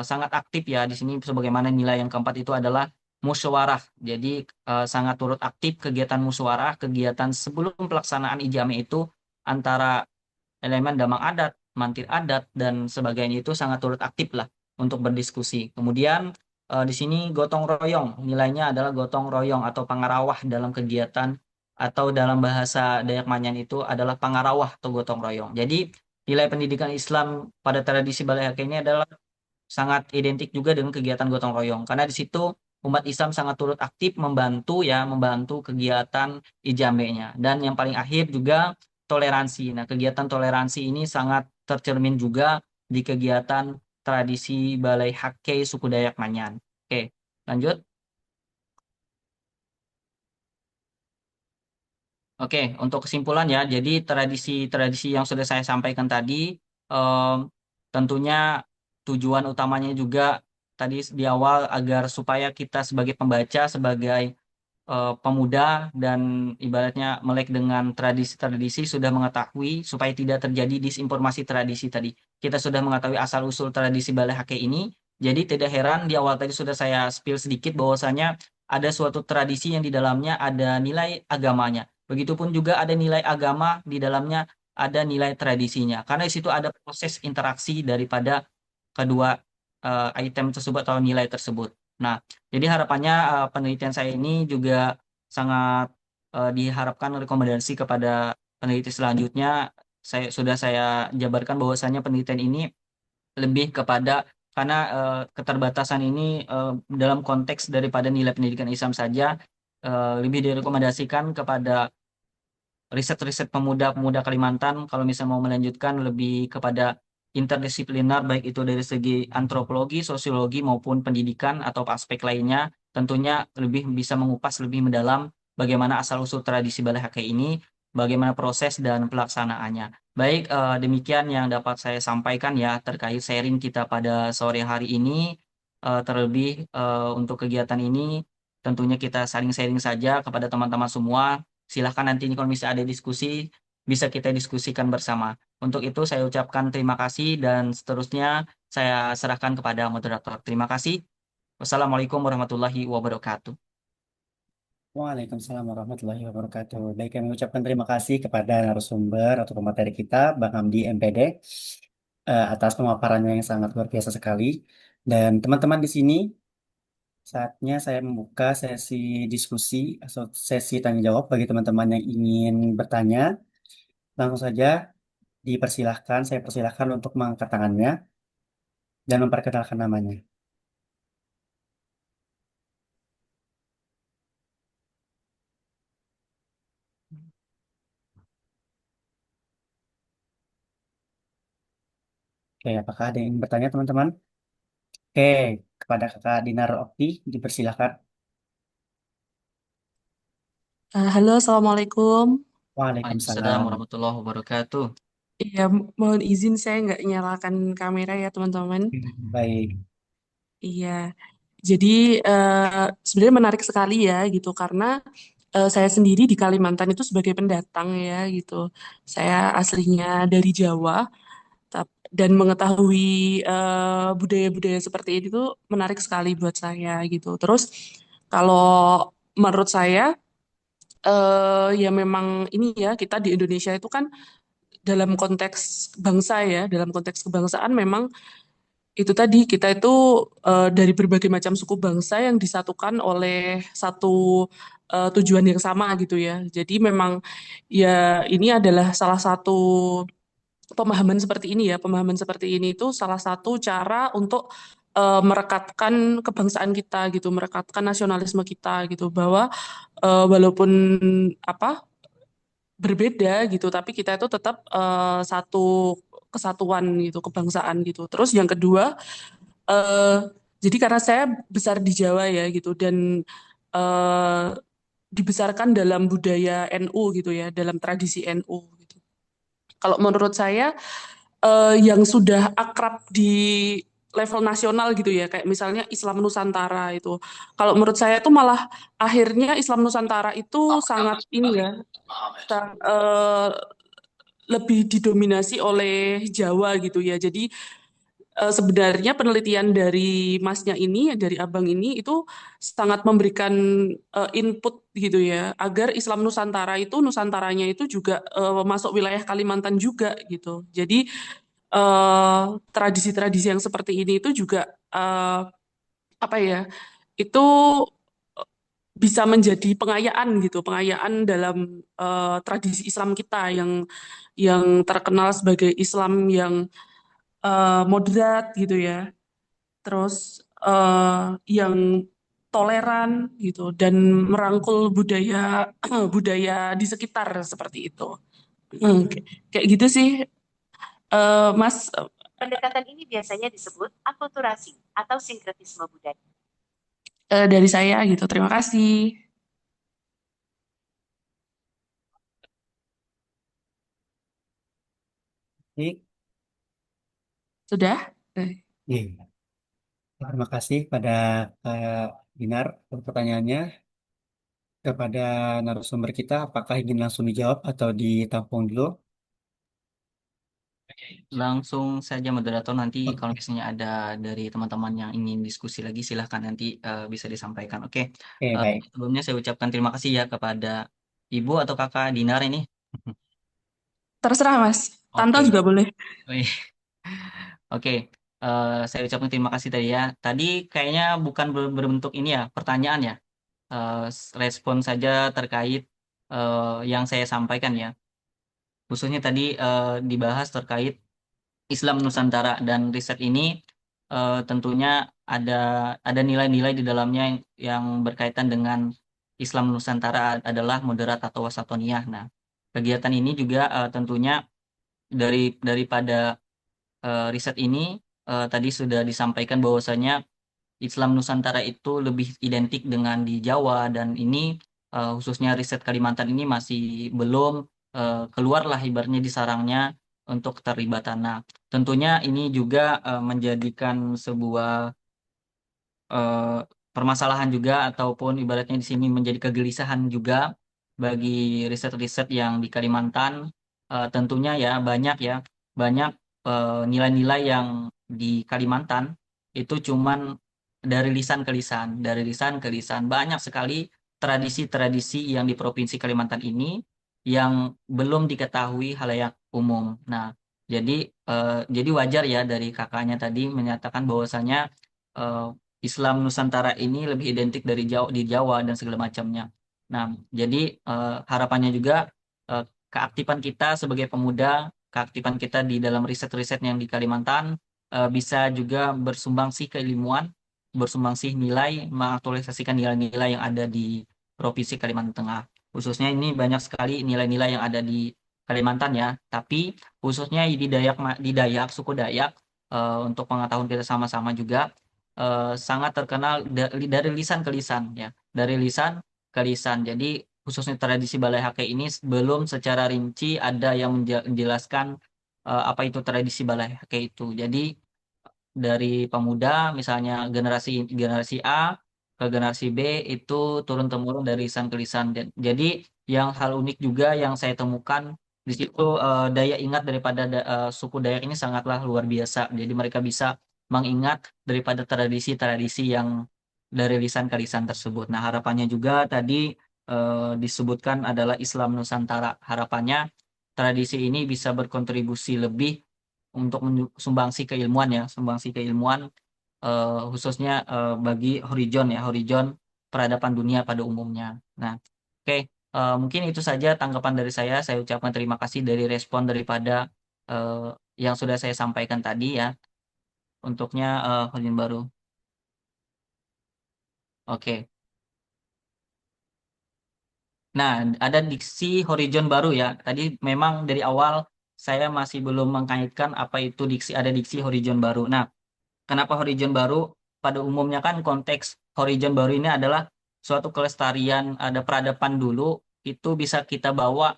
sangat aktif ya di sini sebagaimana nilai yang keempat itu adalah musyawarah. Jadi sangat turut aktif kegiatan musyawarah, kegiatan sebelum pelaksanaan ijame itu antara elemen damang adat, mantir adat dan sebagainya itu sangat turut aktif lah untuk berdiskusi. Kemudian di sini gotong royong, nilainya adalah gotong royong atau pangarawah dalam kegiatan atau dalam bahasa Dayak Manyan itu adalah pangarawah atau gotong royong. Jadi nilai pendidikan Islam pada tradisi Balai Hake ini adalah sangat identik juga dengan kegiatan gotong royong karena di situ umat Islam sangat turut aktif membantu kegiatan ijame-nya dan yang paling akhir juga toleransi. Nah, kegiatan toleransi ini sangat tercermin juga di kegiatan tradisi Balai Hake suku Dayak Manyan. Oke, lanjut. Oke, untuk kesimpulan ya, jadi tradisi-tradisi yang sudah saya sampaikan tadi, em, tentunya tujuan utamanya juga tadi di awal agar supaya kita sebagai pembaca, sebagai pemuda dan ibaratnya melek dengan tradisi-tradisi sudah mengetahui supaya tidak terjadi disinformasi tradisi tadi. Kita sudah mengetahui asal-usul tradisi Balai Hake ini, jadi tidak heran di awal tadi sudah saya spill sedikit bahwasanya ada suatu tradisi yang di dalamnya ada nilai agamanya. Begitupun juga ada nilai agama di dalamnya ada nilai tradisinya. Karena di situ ada proses interaksi daripada kedua item tersebut atau nilai tersebut. Nah, jadi harapannya penelitian saya ini juga sangat diharapkan rekomendasi kepada peneliti selanjutnya. Saya jabarkan bahwasannya penelitian ini lebih kepada karena keterbatasan ini dalam konteks daripada nilai pendidikan Islam saja lebih direkomendasikan kepada riset-riset pemuda-pemuda Kalimantan kalau misalnya mau melanjutkan lebih kepada interdisiplinar baik itu dari segi antropologi, sosiologi maupun pendidikan atau aspek lainnya tentunya lebih bisa mengupas lebih mendalam bagaimana asal-usul tradisi Balai Hake ini, bagaimana proses dan pelaksanaannya. Baik, demikian yang dapat saya sampaikan ya terkait sharing kita pada sore hari ini. Terlebih untuk kegiatan ini tentunya kita saling sharing saja kepada teman-teman semua. Silahkan nanti kalau misalnya ada diskusi, bisa kita diskusikan bersama. Untuk itu saya ucapkan terima kasih dan seterusnya saya serahkan kepada moderator. Terima kasih. Wassalamualaikum warahmatullahi wabarakatuh. Waalaikumsalam warahmatullahi wabarakatuh. Baik, kami ucapkan terima kasih kepada narasumber atau pemateri kita, Bang Hamdi MPD, atas pemaparannya yang sangat luar biasa sekali. Dan teman-teman di sini, saatnya saya membuka sesi diskusi atau sesi tanya jawab bagi teman-teman yang ingin bertanya. Langsung saja dipersilahkan, saya persilahkan untuk mengangkat tangannya dan memperkenalkan namanya. Oke, apakah ada yang ingin bertanya, teman-teman? Oke, kepada Kakak Dinar Okti, dipersilahkan. Halo, Assalamualaikum. Waalaikumsalam Waalaikumsalam. warahmatullahi wabarakatuh. Iya, mohon izin saya nggak nyalakan kamera ya, teman-teman. Baik. Iya, jadi sebenarnya menarik sekali ya, gitu, karena saya sendiri di Kalimantan itu sebagai pendatang ya, gitu. Saya aslinya dari Jawa, dan mengetahui budaya-budaya seperti ini tuh menarik sekali buat saya, gitu. Terus, kalau menurut saya, ya memang ini ya, kita di Indonesia itu kan dalam konteks bangsa ya, dalam konteks kebangsaan memang itu tadi kita itu dari berbagai macam suku bangsa yang disatukan oleh satu tujuan yang sama gitu ya. Jadi memang ya ini adalah salah satu pemahaman seperti ini ya, pemahaman seperti ini itu salah satu cara untuk merekatkan kebangsaan kita gitu, merekatkan nasionalisme kita gitu bahwa walaupun apa berbeda gitu, tapi kita itu tetap satu kesatuan gitu, kebangsaan gitu. Terus yang kedua, eh, jadi karena saya besar di Jawa ya gitu, dan eh, dibesarkan dalam budaya NU gitu ya, dalam tradisi NU gitu. Kalau menurut saya, yang sudah akrab di level nasional gitu ya, kayak misalnya Islam Nusantara itu. Kalau menurut saya itu malah akhirnya Islam Nusantara itu sangat ini ya, lebih didominasi oleh Jawa gitu ya. Jadi sebenarnya penelitian dari masnya ini, dari abang ini itu sangat memberikan input gitu ya, agar Islam Nusantara itu Nusantaranya itu juga masuk wilayah Kalimantan juga gitu. Jadi tradisi-tradisi yang seperti ini itu juga apa ya? Itu bisa menjadi pengayaan gitu, pengayaan dalam tradisi Islam kita yang terkenal sebagai Islam yang moderat gitu ya, terus yang toleran gitu dan merangkul budaya budaya di sekitar seperti itu. Kayak gitu sih, Mas. Pendekatan ini biasanya disebut akulturasi atau sinkretisme budaya. Dari saya gitu. Terima kasih. Baik. Sudah? Iya. Terima kasih pada Dinar untuk pertanyaannya. Kepada narasumber kita, apakah ingin langsung dijawab atau ditampung dulu? Langsung saja moderator, nanti kalau Oke, misalnya ada dari teman-teman yang ingin diskusi lagi silahkan nanti bisa disampaikan. Oke. oke, baik. Sebelumnya saya ucapkan terima kasih ya kepada Ibu atau Kakak Dinar ini. Terserah, Mas. Tante Oke. juga boleh. Wih. Oke. Saya ucapkan terima kasih tadi ya. Tadi kayaknya bukan berbentuk ini ya, pertanyaan ya. Respon saja terkait yang saya sampaikan ya. Khususnya tadi dibahas terkait Islam Nusantara, dan riset ini tentunya ada ada nilai-nilai di dalamnya yang berkaitan dengan Islam Nusantara adalah moderat atau wasatoniyah. Nah, kegiatan ini juga tentunya daripada riset ini tadi sudah disampaikan bahwasanya Islam Nusantara itu lebih identik dengan di Jawa, dan ini khususnya riset Kalimantan ini masih belum keluarlah ibaratnya di sarangnya untuk keterlibatan. Nah, tentunya ini juga menjadikan sebuah eh, permasalahan juga, ataupun ibaratnya di sini menjadi kegelisahan juga bagi riset-riset yang di Kalimantan. Tentunya ya banyak nilai-nilai yang di Kalimantan itu cuman dari lisan ke lisan, dari lisan ke lisan, banyak sekali tradisi-tradisi yang di Provinsi Kalimantan ini yang belum diketahui halayak umum. Nah, jadi wajar ya dari kakaknya tadi menyatakan bahwasanya eh, Islam Nusantara ini lebih identik dari Jawa di Jawa dan segala macamnya. Nah, jadi harapannya juga keaktifan kita sebagai pemuda, keaktifan kita di dalam riset-riset yang di Kalimantan bisa juga bersumbangsi keilmuan, bersumbangsi nilai, mengaktualisasikan nilai-nilai yang ada di Provinsi Kalimantan Tengah. Khususnya ini banyak sekali nilai-nilai yang ada di Kalimantan ya, tapi khususnya di Dayak, suku Dayak, untuk pengetahuan kita sama-sama juga sangat terkenal dari lisan ke lisan ya, dari lisan ke lisan. Jadi khususnya tradisi Balai Hake ini belum secara rinci ada yang menjelaskan apa itu tradisi Balai Hake itu. Jadi dari pemuda misalnya generasi generasi A ke generasi B itu turun temurun dari lisan ke lisan. Jadi yang hal unik juga yang saya temukan di situ daya ingat daripada suku Dayak ini sangatlah luar biasa. Jadi mereka bisa mengingat daripada tradisi-tradisi yang dari lisan ke lisan tersebut. Nah, harapannya juga tadi disebutkan adalah Islam Nusantara. Harapannya tradisi ini bisa berkontribusi lebih untuk sumbangsi keilmuan ya, sumbangsi keilmuan khususnya bagi horizon peradaban dunia pada umumnya. Nah, oke, mungkin itu saja tanggapan dari saya. Saya ucapkan terima kasih dari respon daripada eh, yang sudah saya sampaikan tadi ya, untuknya horizon baru. Oke. Nah, ada diksi horizon baru ya. Tadi memang dari awal saya masih belum mengkaitkan apa itu ada diksi horizon baru. Nah, kenapa horizon baru? Pada umumnya kan konteks horizon baru ini adalah suatu kelestarian, ada peradaban dulu, itu bisa kita bawa,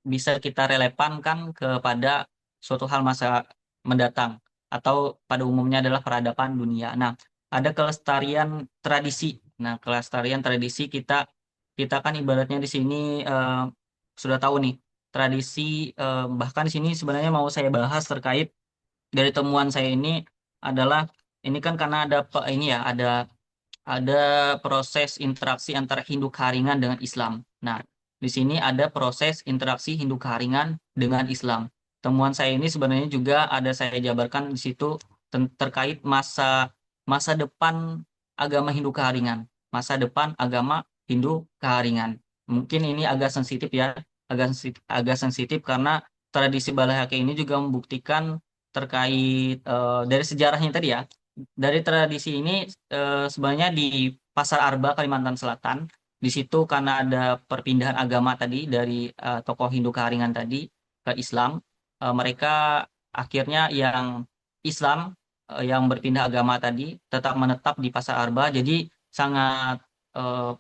bisa kita relevankan kepada suatu hal masa mendatang, atau pada umumnya adalah peradaban dunia. Nah, ada kelestarian tradisi. Nah, kelestarian tradisi kita kan ibaratnya di sini sudah tahu nih tradisi, bahkan di sini sebenarnya mau saya bahas terkait dari temuan saya ini adalah ini kan karena ini ya ada proses interaksi antara Hindu Keharingan dengan Islam. Nah, di sini ada proses interaksi Hindu Keharingan dengan Islam. Temuan saya ini sebenarnya juga ada saya jabarkan di situ terkait masa masa depan agama Hindu Keharingan, masa depan agama Hindu Keharingan. Mungkin ini agak sensitif ya, agak sensitif karena tradisi Balahake ini juga membuktikan terkait dari sejarahnya tadi ya. Dari tradisi ini sebenarnya di Pasar Arba Kalimantan Selatan, di situ karena ada perpindahan agama tadi dari tokoh Hindu Keharingan tadi ke Islam, mereka akhirnya yang Islam yang berpindah agama tadi tetap menetap di Pasar Arba. Jadi sangat eh,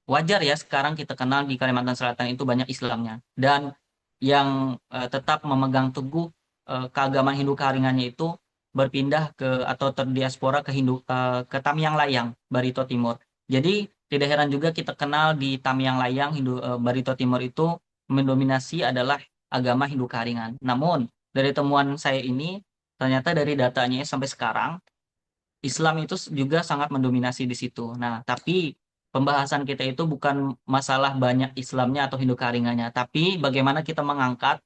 wajar ya sekarang kita kenal di Kalimantan Selatan itu banyak Islamnya, dan yang tetap memegang teguh keagamaan Hindu Keharingannya itu berpindah ke atau terdiaspora ke Tamiang Layang, Barito Timur. Jadi tidak heran juga kita kenal di Tamiang Layang Barito Timur itu mendominasi adalah agama Hindu Keharingan. Namun dari temuan saya ini ternyata dari datanya sampai sekarang Islam itu juga sangat mendominasi di situ. Nah, tapi pembahasan kita itu bukan masalah banyak Islamnya atau Hindu Keharingannya, tapi bagaimana kita mengangkat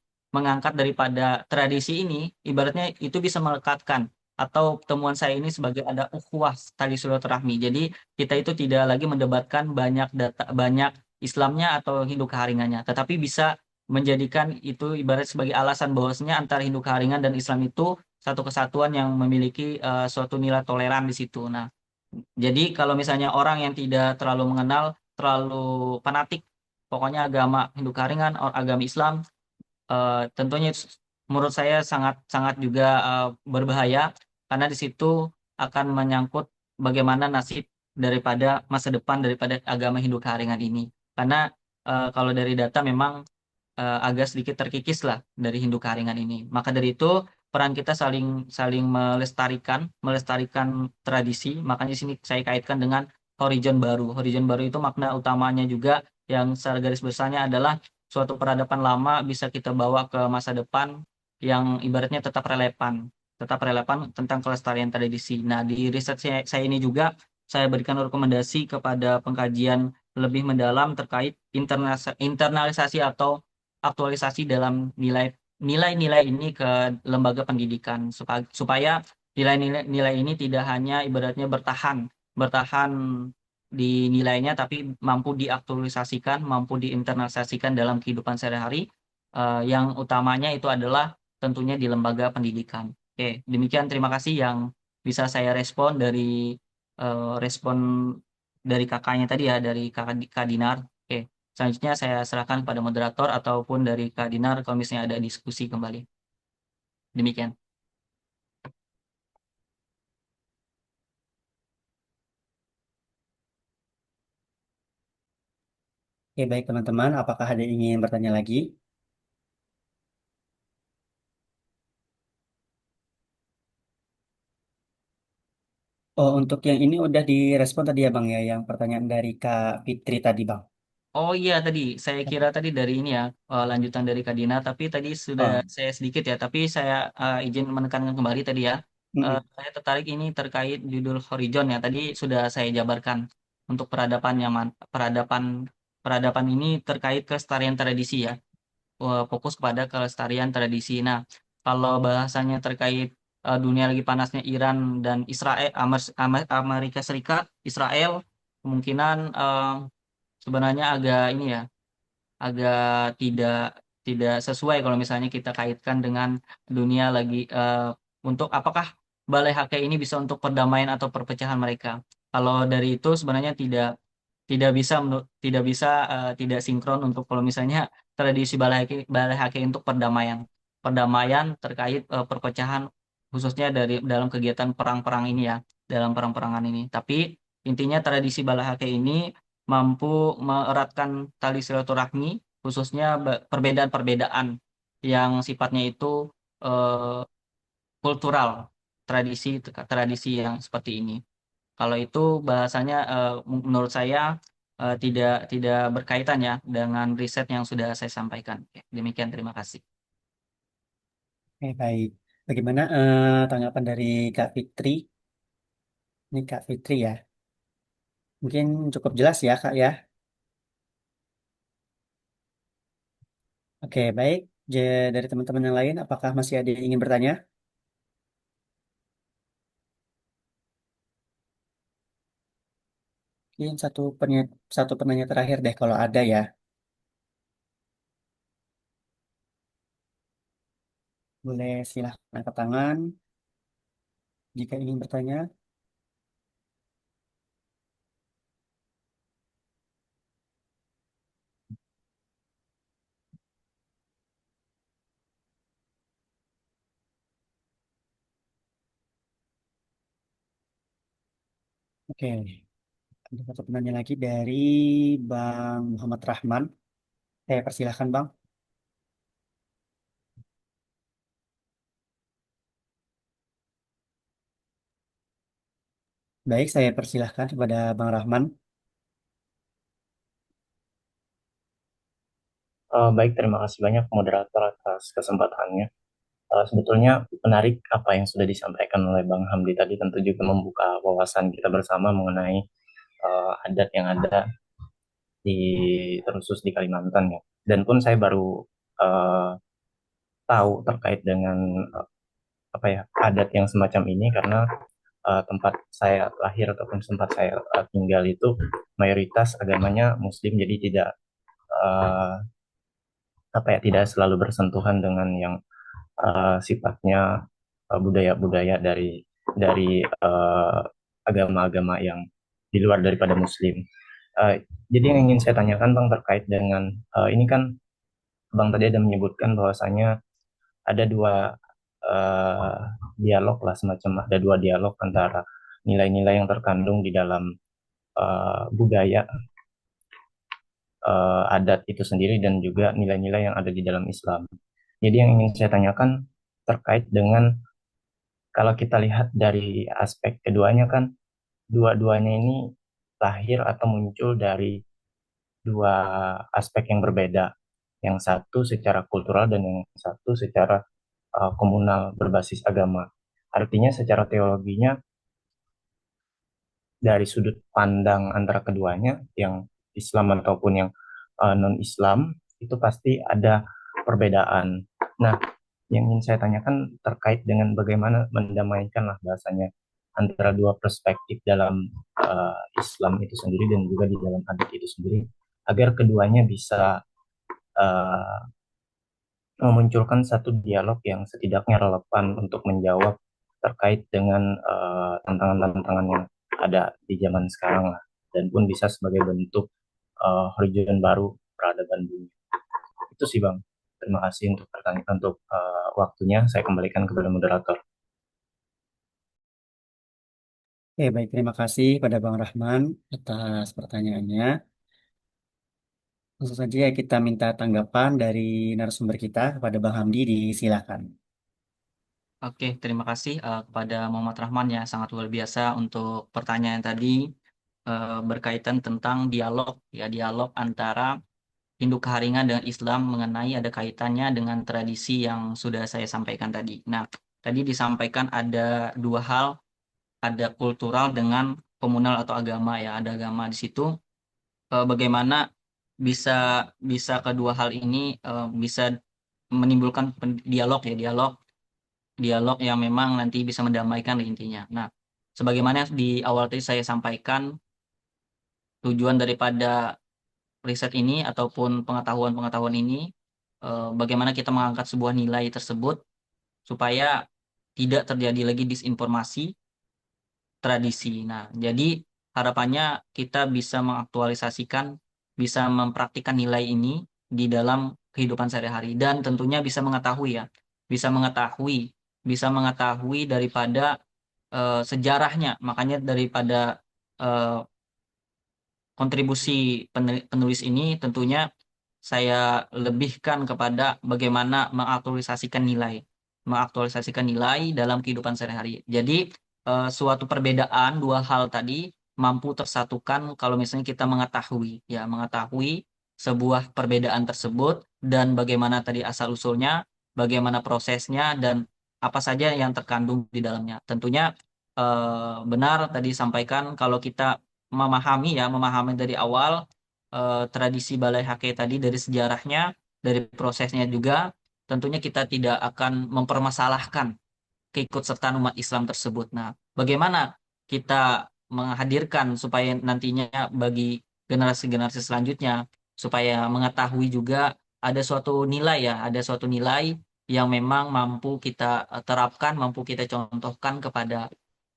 daripada tradisi ini, ibaratnya itu bisa melekatkan atau temuan saya ini sebagai ada ukhuwah tali silaturahmi. Jadi kita itu tidak lagi mendebatkan banyak Islamnya atau Hindu Keharingannya, tetapi bisa menjadikan itu ibarat sebagai alasan bahwasanya antara Hindu Keharingan dan Islam itu satu kesatuan yang memiliki suatu nilai toleran di situ. Nah, jadi kalau misalnya orang yang tidak terlalu mengenal, terlalu fanatik, pokoknya agama Hindu Keharingan, agama Islam, tentunya menurut saya sangat sangat juga berbahaya karena di situ akan menyangkut bagaimana nasib daripada masa depan daripada agama Hindu Keharingan ini. Karena kalau dari data memang agak sedikit terkikis lah dari Hindu Keharingan ini. Maka dari itu peran kita saling saling melestarikan tradisi. Makanya di sini saya kaitkan dengan horizon baru. Horizon baru itu makna utamanya juga yang secara garis besarnya adalah suatu peradaban lama bisa kita bawa ke masa depan yang ibaratnya tetap relevan tentang kelestarian tradisi. Nah, di riset saya ini juga saya berikan rekomendasi kepada pengkajian lebih mendalam terkait internalisasi atau aktualisasi dalam nilai-nilai ini ke lembaga pendidikan supaya nilai-nilai ini tidak hanya ibaratnya bertahan di nilainya tapi mampu diaktualisasikan, mampu diinternalisasikan dalam kehidupan sehari-hari. Yang utamanya itu adalah tentunya di lembaga pendidikan. Oke, demikian terima kasih yang bisa saya respon dari kakaknya tadi ya, dari Kak Dinar. Oke, selanjutnya saya serahkan pada moderator ataupun dari Kak Dinar kalau misalnya ada diskusi kembali. Demikian. Oke, baik teman-teman, apakah ada yang ingin bertanya lagi? Oh, untuk yang ini udah direspon tadi ya Bang ya, yang pertanyaan dari Kak Fitri tadi Bang. Oh iya tadi, saya kira tadi dari ini ya, lanjutan dari Kak Dina, tapi tadi sudah Oh, saya sedikit ya, tapi saya izin menekankan kembali tadi ya. mm-mm. Saya tertarik ini terkait judul Horizon ya, tadi sudah saya jabarkan untuk peradaban peradaban ini terkait kelestarian tradisi ya, fokus kepada kelestarian tradisi. Nah, kalau bahasanya terkait dunia lagi panasnya Iran dan Israel, Amerika Serikat, Israel, kemungkinan sebenarnya agak ini ya, agak tidak tidak sesuai kalau misalnya kita kaitkan dengan dunia lagi untuk apakah Balai HK ini bisa untuk perdamaian atau perpecahan mereka. Kalau dari itu sebenarnya tidak bisa tidak sinkron untuk kalau misalnya tradisi Balai HK untuk perdamaian terkait perpecahan khususnya dari dalam kegiatan perang-perang ini ya, dalam perang-perangan ini. Tapi intinya tradisi Balai HK ini mampu mereratkan tali silaturahmi, khususnya perbedaan-perbedaan yang sifatnya itu eh, kultural, tradisi yang seperti ini. Kalau itu bahasanya menurut saya tidak tidak berkaitan ya dengan riset yang sudah saya sampaikan. Oke, demikian, terima kasih. Oke, baik. Bagaimana tanggapan dari Kak Fitri? Ini Kak Fitri ya. Mungkin cukup jelas ya Kak ya. Oke, baik. Dari teman-teman yang lain, apakah masih ada yang ingin bertanya? Mungkin satu penanya terakhir deh kalau ada ya. Boleh silahkan angkat tangan jika ingin bertanya. Oke, ada satu penanya lagi dari Bang Muhammad Rahman. Saya persilahkan Bang. Baik, saya persilahkan kepada Bang Rahman. Baik, terima kasih banyak moderator atas kesempatannya. Sebetulnya menarik apa yang sudah disampaikan oleh Bang Hamdi tadi, tentu juga membuka wawasan kita bersama mengenai adat yang ada di terkhusus di Kalimantan ya. Dan pun saya baru uh, tahu terkait dengan apa ya adat yang semacam ini karena tempat saya lahir ataupun tempat saya tinggal itu mayoritas agamanya Muslim, jadi tidak uh, apa ya tidak selalu bersentuhan dengan yang sifatnya budaya-budaya dari agama-agama yang di luar daripada Muslim. Jadi yang ingin saya tanyakan Bang terkait dengan ini kan Bang tadi ada menyebutkan bahwasanya ada dua uh, dialog lah, semacam ada dua dialog antara nilai-nilai yang terkandung di dalam budaya adat itu sendiri dan juga nilai-nilai yang ada di dalam Islam. Jadi yang ingin saya tanyakan terkait dengan kalau kita lihat dari aspek keduanya kan dua-duanya ini lahir atau muncul dari dua aspek yang berbeda. Yang satu secara kultural dan yang satu secara komunal berbasis agama. Artinya secara teologinya dari sudut pandang antara keduanya, yang Islam ataupun yang non-Islam, itu pasti ada perbedaan. Nah, yang ingin saya tanyakan terkait dengan bagaimana mendamaikan lah bahasanya antara dua perspektif dalam Islam itu sendiri dan juga di dalam adat itu sendiri, agar keduanya bisa uh, memunculkan satu dialog yang setidaknya relevan untuk menjawab terkait dengan tantangan-tantangan yang ada di zaman sekarang lah, dan pun bisa sebagai bentuk horizon baru peradaban dunia. Itu sih Bang. Terima kasih untuk pertanyaan, untuk waktunya. Saya kembalikan kepada moderator. Oke, baik. Terima kasih pada Bang Rahman atas pertanyaannya. Langsung saja kita minta tanggapan dari narasumber kita kepada Bang Hamdi, disilakan. Oke, terima kasih kepada Muhammad Rahman ya, sangat luar biasa untuk pertanyaan tadi berkaitan tentang dialog ya, dialog antara Hindu Keharingan dengan Islam mengenai ada kaitannya dengan tradisi yang sudah saya sampaikan tadi. Nah, tadi disampaikan ada dua hal, ada kultural dengan komunal atau agama ya, ada agama di situ. Bagaimana bisa bisa kedua hal ini bisa menimbulkan dialog ya, dialog yang memang nanti bisa mendamaikan intinya. Nah, sebagaimana di awal tadi saya sampaikan, tujuan daripada riset ini ataupun pengetahuan-pengetahuan ini, bagaimana kita mengangkat sebuah nilai tersebut supaya tidak terjadi lagi disinformasi tradisi. Nah, jadi harapannya kita bisa mengaktualisasikan, bisa mempraktikkan nilai ini di dalam kehidupan sehari-hari dan tentunya bisa mengetahui ya, bisa mengetahui, bisa mengetahui daripada sejarahnya. Makanya daripada eh, kontribusi penulis ini tentunya saya lebihkan kepada bagaimana mengaktualisasikan nilai dalam kehidupan sehari-hari. Jadi suatu perbedaan dua hal tadi mampu tersatukan kalau misalnya kita mengetahui ya, mengetahui sebuah perbedaan tersebut dan bagaimana tadi asal usulnya, bagaimana prosesnya dan apa saja yang terkandung di dalamnya. Tentunya benar tadi sampaikan kalau kita memahami dari awal tradisi Balai Hake tadi dari sejarahnya, dari prosesnya juga, tentunya kita tidak akan mempermasalahkan keikutsertaan umat Islam tersebut. Nah, bagaimana kita menghadirkan supaya nantinya bagi generasi-generasi selanjutnya supaya mengetahui juga ada suatu nilai ya, ada suatu nilai yang memang mampu kita terapkan, mampu kita contohkan kepada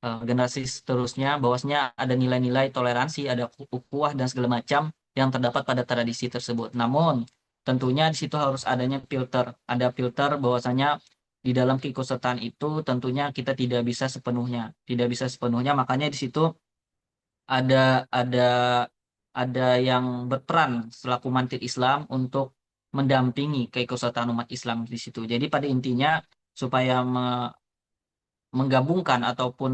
generasi seterusnya, bahwasanya ada nilai-nilai toleransi, ada ukhuwah dan segala macam yang terdapat pada tradisi tersebut. Namun, tentunya di situ harus adanya filter, ada filter bahwasanya di dalam keikutsertaan itu tentunya kita tidak bisa sepenuhnya, makanya di situ ada ada ada yang berperan selaku mantit Islam untuk mendampingi keikutsertaan umat Islam di situ. Jadi pada intinya supaya menggabungkan ataupun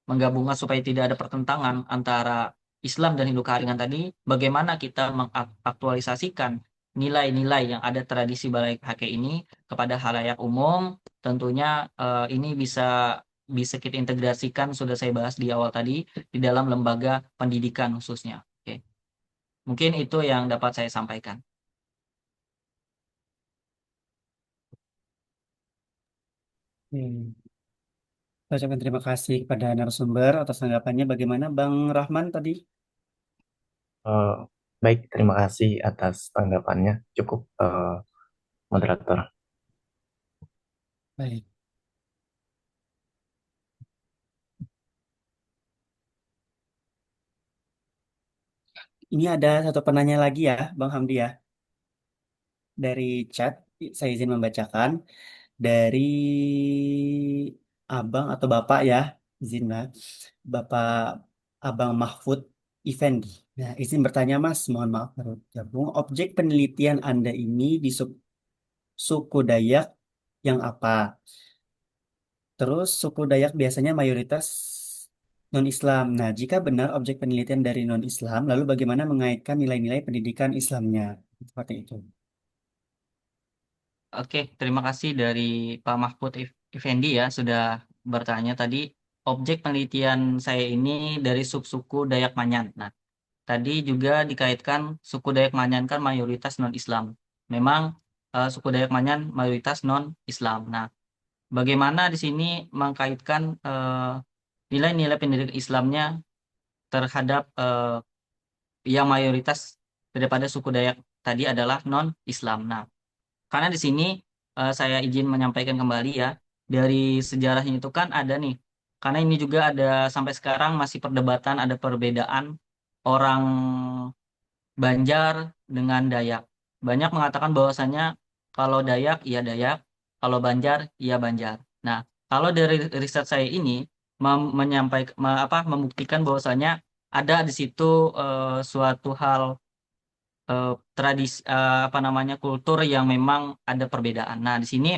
menggabungkan supaya tidak ada pertentangan antara Islam dan Hindu Keharingan tadi, bagaimana kita mengaktualisasikan nilai-nilai yang ada tradisi Balai Hake ini kepada halayak umum, tentunya ini bisa bisa kita integrasikan, sudah saya bahas di awal tadi, di dalam lembaga pendidikan khususnya. Oke. Mungkin itu yang dapat saya sampaikan. Saya ucapkan terima kasih kepada narasumber atas tanggapannya. Bagaimana Bang Rahman tadi? Uh, Baik, terima kasih atas tanggapannya. Cukup, moderator. Baik. Ini ada satu penanya lagi ya, Bang Hamdi ya. Dari chat, saya izin membacakan. Dari Abang atau Bapak ya, izin lah. Bapak Abang Mahfud Effendi. Nah, izin bertanya Mas, mohon maaf baru gabung. Objek penelitian Anda ini di suku Dayak yang apa? Terus suku Dayak biasanya mayoritas non-Islam. Nah, jika benar objek penelitian dari non-Islam, lalu bagaimana mengaitkan nilai-nilai pendidikan Islamnya? Seperti itu. Oke, terima kasih dari Pak Mahfud Effendi ya sudah bertanya tadi. objek penelitian saya ini dari subsuku Dayak Manyan. Nah, tadi juga dikaitkan suku Dayak Manyan kan mayoritas non-Islam. Memang suku Dayak Manyan mayoritas non-Islam. Nah, bagaimana di sini mengkaitkan nilai-nilai pendidikan Islamnya terhadap yang mayoritas daripada suku Dayak tadi adalah non-Islam. Nah, karena di sini saya izin menyampaikan kembali ya, dari sejarahnya itu kan ada nih, karena ini juga ada sampai sekarang masih perdebatan, ada perbedaan orang Banjar dengan Dayak. Banyak mengatakan bahwasanya kalau Dayak, iya Dayak, kalau Banjar, iya Banjar. Nah, kalau dari riset saya ini menyampaikan membuktikan bahwasanya ada di situ suatu hal tradisi apa namanya kultur yang memang ada perbedaan. Nah, di sini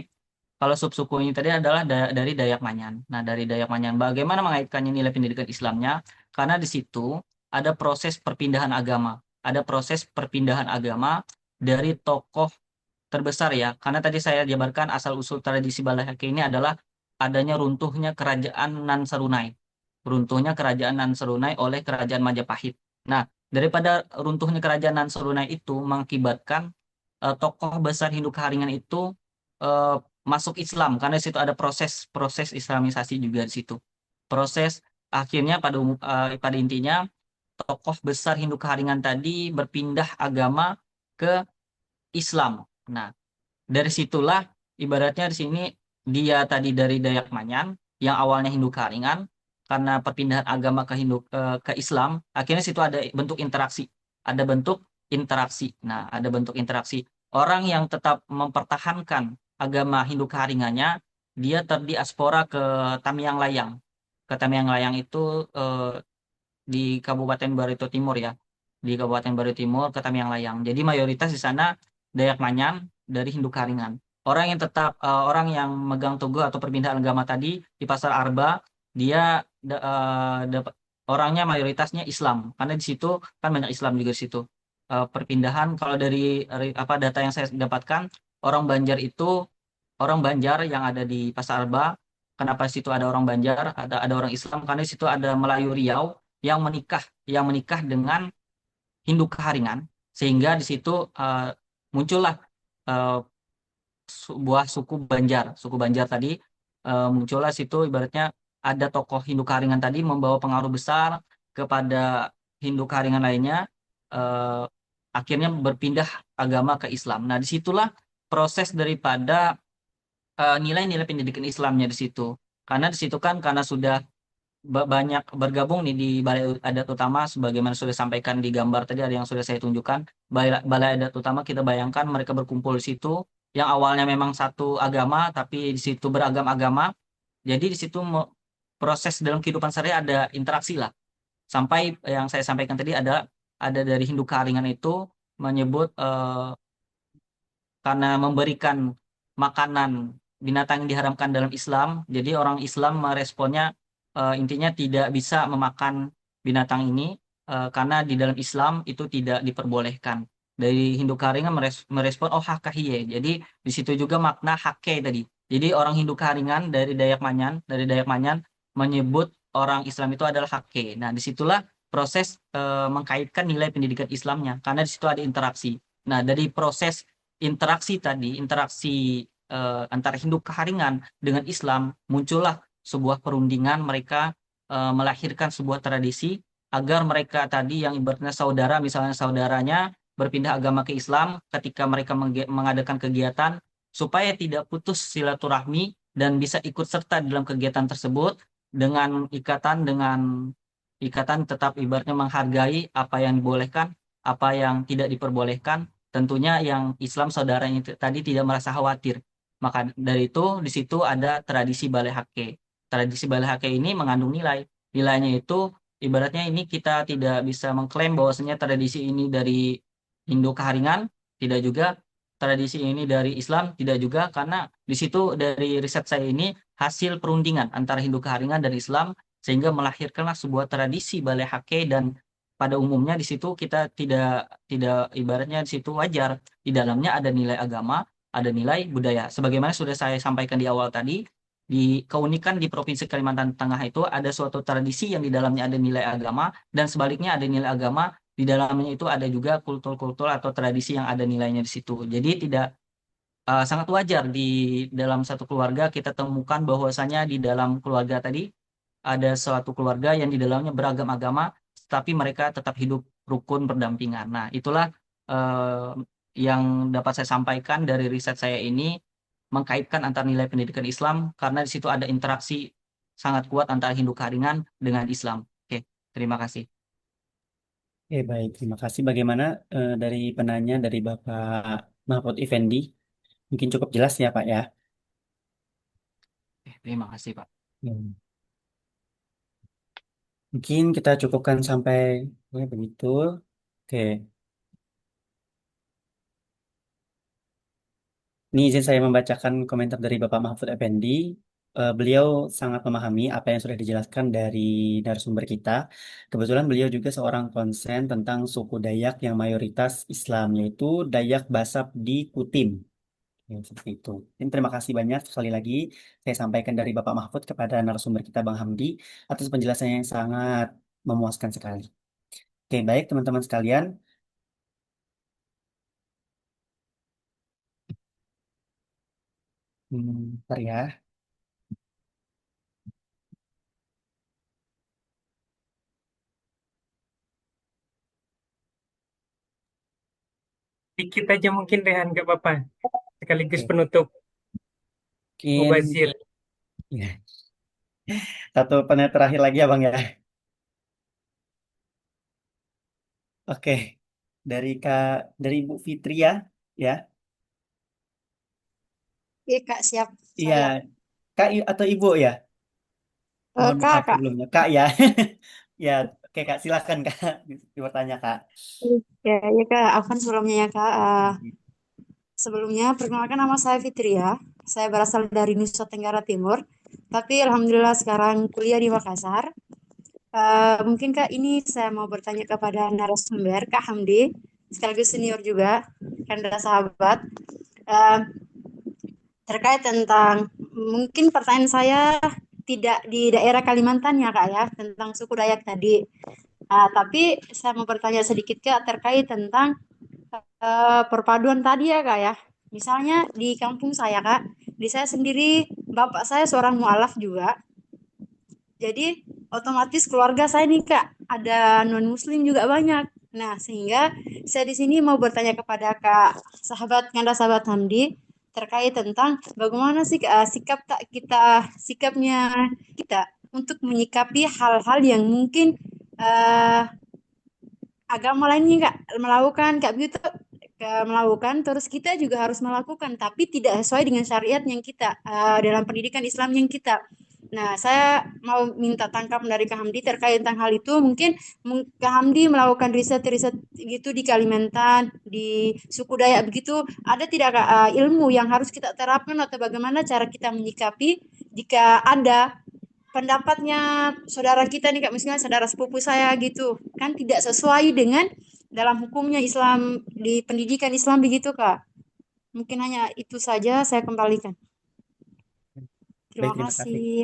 kalau subsuku ini tadi adalah dari Dayak Manyan. Nah, dari Dayak Manyan, bagaimana mengaitkannya nilai pendidikan Islamnya? Karena di situ ada proses perpindahan agama, ada proses perpindahan agama dari tokoh terbesar ya. Karena tadi saya jabarkan asal usul tradisi Balahake ini adalah adanya runtuhnya kerajaan Nan Serunai, runtuhnya kerajaan Nan Serunai oleh kerajaan Majapahit. Nah, daripada runtuhnya kerajaan Nan Serunai itu mengakibatkan tokoh besar Hindu Keharingan itu eh, masuk Islam karena di situ ada proses Islamisasi juga di situ. Proses akhirnya pada intinya tokoh besar Hindu Keharingan tadi berpindah agama ke Islam. Nah, dari situlah ibaratnya di sini dia tadi dari Dayak Manyan yang awalnya Hindu Karingan karena perpindahan agama ke Islam, akhirnya situ ada bentuk interaksi. Ada bentuk interaksi. Nah, ada bentuk interaksi. Orang yang tetap mempertahankan agama Hindu Karingannya, dia terdiaspora ke Tamiang Layang. Ke Tamiang Layang itu di Kabupaten Barito Timur ya. Di Kabupaten Barito Timur, ke Tamiang Layang. Jadi mayoritas di sana Dayak Manyan dari Hindu Karingan. Orang yang megang teguh atau perpindahan agama tadi di Pasar Arba, dia orangnya mayoritasnya Islam karena di situ kan banyak Islam juga di situ. Perpindahan kalau dari apa data yang saya dapatkan, orang Banjar itu orang Banjar yang ada di Pasar Arba. Kenapa di situ ada orang Banjar, ada orang Islam karena di situ ada Melayu Riau yang menikah dengan Hindu Keharingan sehingga di situ muncullah eh, sebuah suku Banjar tadi muncullah situ ibaratnya ada tokoh Hindu Karingan tadi membawa pengaruh besar kepada Hindu Karingan lainnya eh, akhirnya berpindah agama ke Islam. Nah, disitulah proses daripada nilai-nilai pendidikan Islamnya di situ. Karena di situ kan karena sudah banyak bergabung nih di Balai Adat Utama sebagaimana sudah sampaikan di gambar tadi ada yang sudah saya tunjukkan. Balai Adat Utama kita bayangkan mereka berkumpul di situ yang awalnya memang satu agama tapi di situ beragam agama. Jadi di situ proses dalam kehidupan sehari ada interaksi lah. Sampai yang saya sampaikan tadi ada dari Hindu Karingan itu menyebut karena memberikan makanan binatang yang diharamkan dalam Islam, jadi orang Islam meresponnya intinya tidak bisa memakan binatang ini karena di dalam Islam itu tidak diperbolehkan. Dari Hindu Karingan merespon oh hakahiye. Jadi di situ juga makna hake tadi. Jadi orang Hindu Karingan dari Dayak Manyan menyebut orang Islam itu adalah hake. Nah, disitulah proses mengkaitkan nilai pendidikan Islamnya karena di situ ada interaksi. Nah, dari proses interaksi antara Hindu Keharingan dengan Islam, muncullah sebuah perundingan mereka melahirkan sebuah tradisi agar mereka tadi yang ibaratnya saudara, misalnya saudaranya berpindah agama ke Islam ketika mereka mengadakan kegiatan supaya tidak putus silaturahmi dan bisa ikut serta dalam kegiatan tersebut dengan ikatan tetap ibaratnya menghargai apa yang dibolehkan, apa yang tidak diperbolehkan. Tentunya yang Islam saudaranya tadi tidak merasa khawatir. Maka dari itu di situ ada tradisi Balehake. Tradisi Balehake ini mengandung nilai. Nilainya itu ibaratnya ini kita tidak bisa mengklaim bahwasanya tradisi ini dari Hindu Keharingan, tidak juga tradisi ini dari Islam, tidak juga karena di situ dari riset saya ini hasil perundingan antara Hindu Keharingan dan Islam sehingga melahirkanlah sebuah tradisi Balehake dan pada umumnya di situ kita tidak tidak ibaratnya di situ wajar di dalamnya ada nilai agama, ada nilai budaya. Sebagaimana sudah saya sampaikan di awal tadi, keunikan di Provinsi Kalimantan Tengah itu ada suatu tradisi yang di dalamnya ada nilai agama, dan sebaliknya ada nilai agama di dalamnya itu ada juga kultur-kultur atau tradisi yang ada nilainya di situ. Jadi tidak sangat wajar di dalam satu keluarga kita temukan bahwasanya di dalam keluarga tadi ada suatu keluarga yang di dalamnya beragam agama, tapi mereka tetap hidup rukun berdampingan. Nah, itulah eh, yang dapat saya sampaikan dari riset saya ini, mengkaitkan antara nilai pendidikan Islam karena di situ ada interaksi sangat kuat antara Hindu Karingan dengan Islam. Oke, terima kasih. Baik, terima kasih. Bagaimana dari penanya dari Bapak Mahfud Effendi? Mungkin cukup jelas ya, Pak ya. Terima kasih, Pak. Hmm. Mungkin kita cukupkan sampai begitu. Oke, ini izin saya membacakan komentar dari Bapak Mahfud Effendi. Beliau sangat memahami apa yang sudah dijelaskan dari narasumber kita. Kebetulan beliau juga seorang konsen tentang suku Dayak yang mayoritas Islam, yaitu Dayak Basap di Kutim. Ya, seperti itu. Dan terima kasih banyak sekali lagi saya sampaikan dari Bapak Mahfud kepada narasumber kita Bang Hamdi atas penjelasannya yang sangat memuaskan sekali. Oke, baik teman-teman sekalian. Bentar ya. Dikit aja mungkin Rehan, nggak apa-apa. Sekaligus Oke, penutup, mungkin Mubazir. ya, satu penanya terakhir lagi ya Bang ya. Oke, dari dari Ibu Fitria ya. Iya Kak, siap. Iya, Saya. Kak atau Ibu ya? Mohon Kak, maaf Kak. sebelumnya. Kak ya. Ya, oke Kak, silakan Kak. Bertanya Kak. Ya, ya Kak. Afwan sebelumnya ya Kak. Sebelumnya, perkenalkan nama saya Fitria. Saya berasal dari Nusa Tenggara Timur. Tapi Alhamdulillah sekarang kuliah di Makassar. Mungkin Kak, ini saya mau bertanya kepada narasumber, Kak Hamdi. Sekaligus senior juga, kan adalah sahabat. Eh, Terkait tentang, mungkin pertanyaan saya tidak di daerah Kalimantan ya Kak ya, tentang suku Dayak tadi. Tapi saya mau bertanya sedikit Kak terkait tentang perpaduan tadi ya Kak ya. Misalnya di kampung saya Kak, di saya sendiri bapak saya seorang mualaf juga. Jadi otomatis keluarga saya nih Kak ada non Muslim juga banyak. Nah sehingga saya di sini mau bertanya kepada Kak sahabat Kanda sahabat Hamdi terkait tentang bagaimana sih sikapnya kita untuk menyikapi hal-hal yang mungkin eh, agama lainnya Kak melakukan Kak begitu melakukan terus kita juga harus melakukan tapi tidak sesuai dengan syariat yang kita dalam pendidikan Islam yang kita. Nah, saya mau minta tanggapan dari Kak Hamdi terkait tentang hal itu. Mungkin Kak Hamdi melakukan riset-riset gitu di Kalimantan, di suku Dayak begitu. Ada tidak Kak, ilmu yang harus kita terapkan atau bagaimana cara kita menyikapi jika ada pendapatnya saudara kita nih Kak, misalnya saudara sepupu saya gitu, kan tidak sesuai dengan dalam hukumnya Islam di pendidikan Islam begitu Kak. Mungkin hanya itu saja saya kembalikan. Baik, Terima terima kasih. kasih.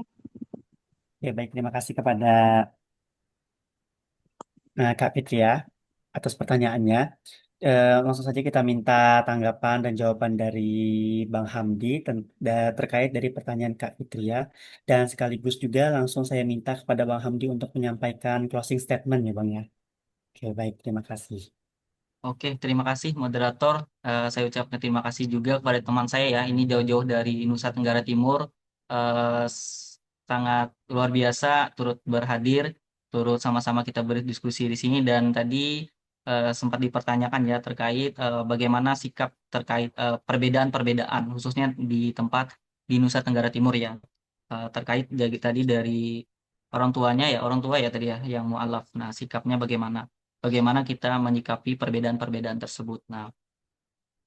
Ya, baik, terima kasih kepada Kak Fitria atas pertanyaannya. Langsung saja kita minta tanggapan dan jawaban dari Bang Hamdi terkait dari pertanyaan Kak Fitria, dan sekaligus juga langsung saya minta kepada Bang Hamdi untuk menyampaikan closing statement ya Bang ya. Oke, baik, terima kasih. Oke, terima kasih moderator. Saya ucapkan terima kasih juga kepada teman saya ya. Ini jauh-jauh dari Nusa Tenggara Timur. Sangat luar biasa turut berhadir, turut sama-sama kita berdiskusi di sini, dan tadi sempat dipertanyakan ya terkait bagaimana sikap terkait perbedaan-perbedaan khususnya di tempat di Nusa Tenggara Timur ya. Terkait tadi dari orang tuanya ya, orang tua ya tadi ya yang mualaf. Nah, sikapnya bagaimana kita menyikapi perbedaan-perbedaan tersebut. Nah,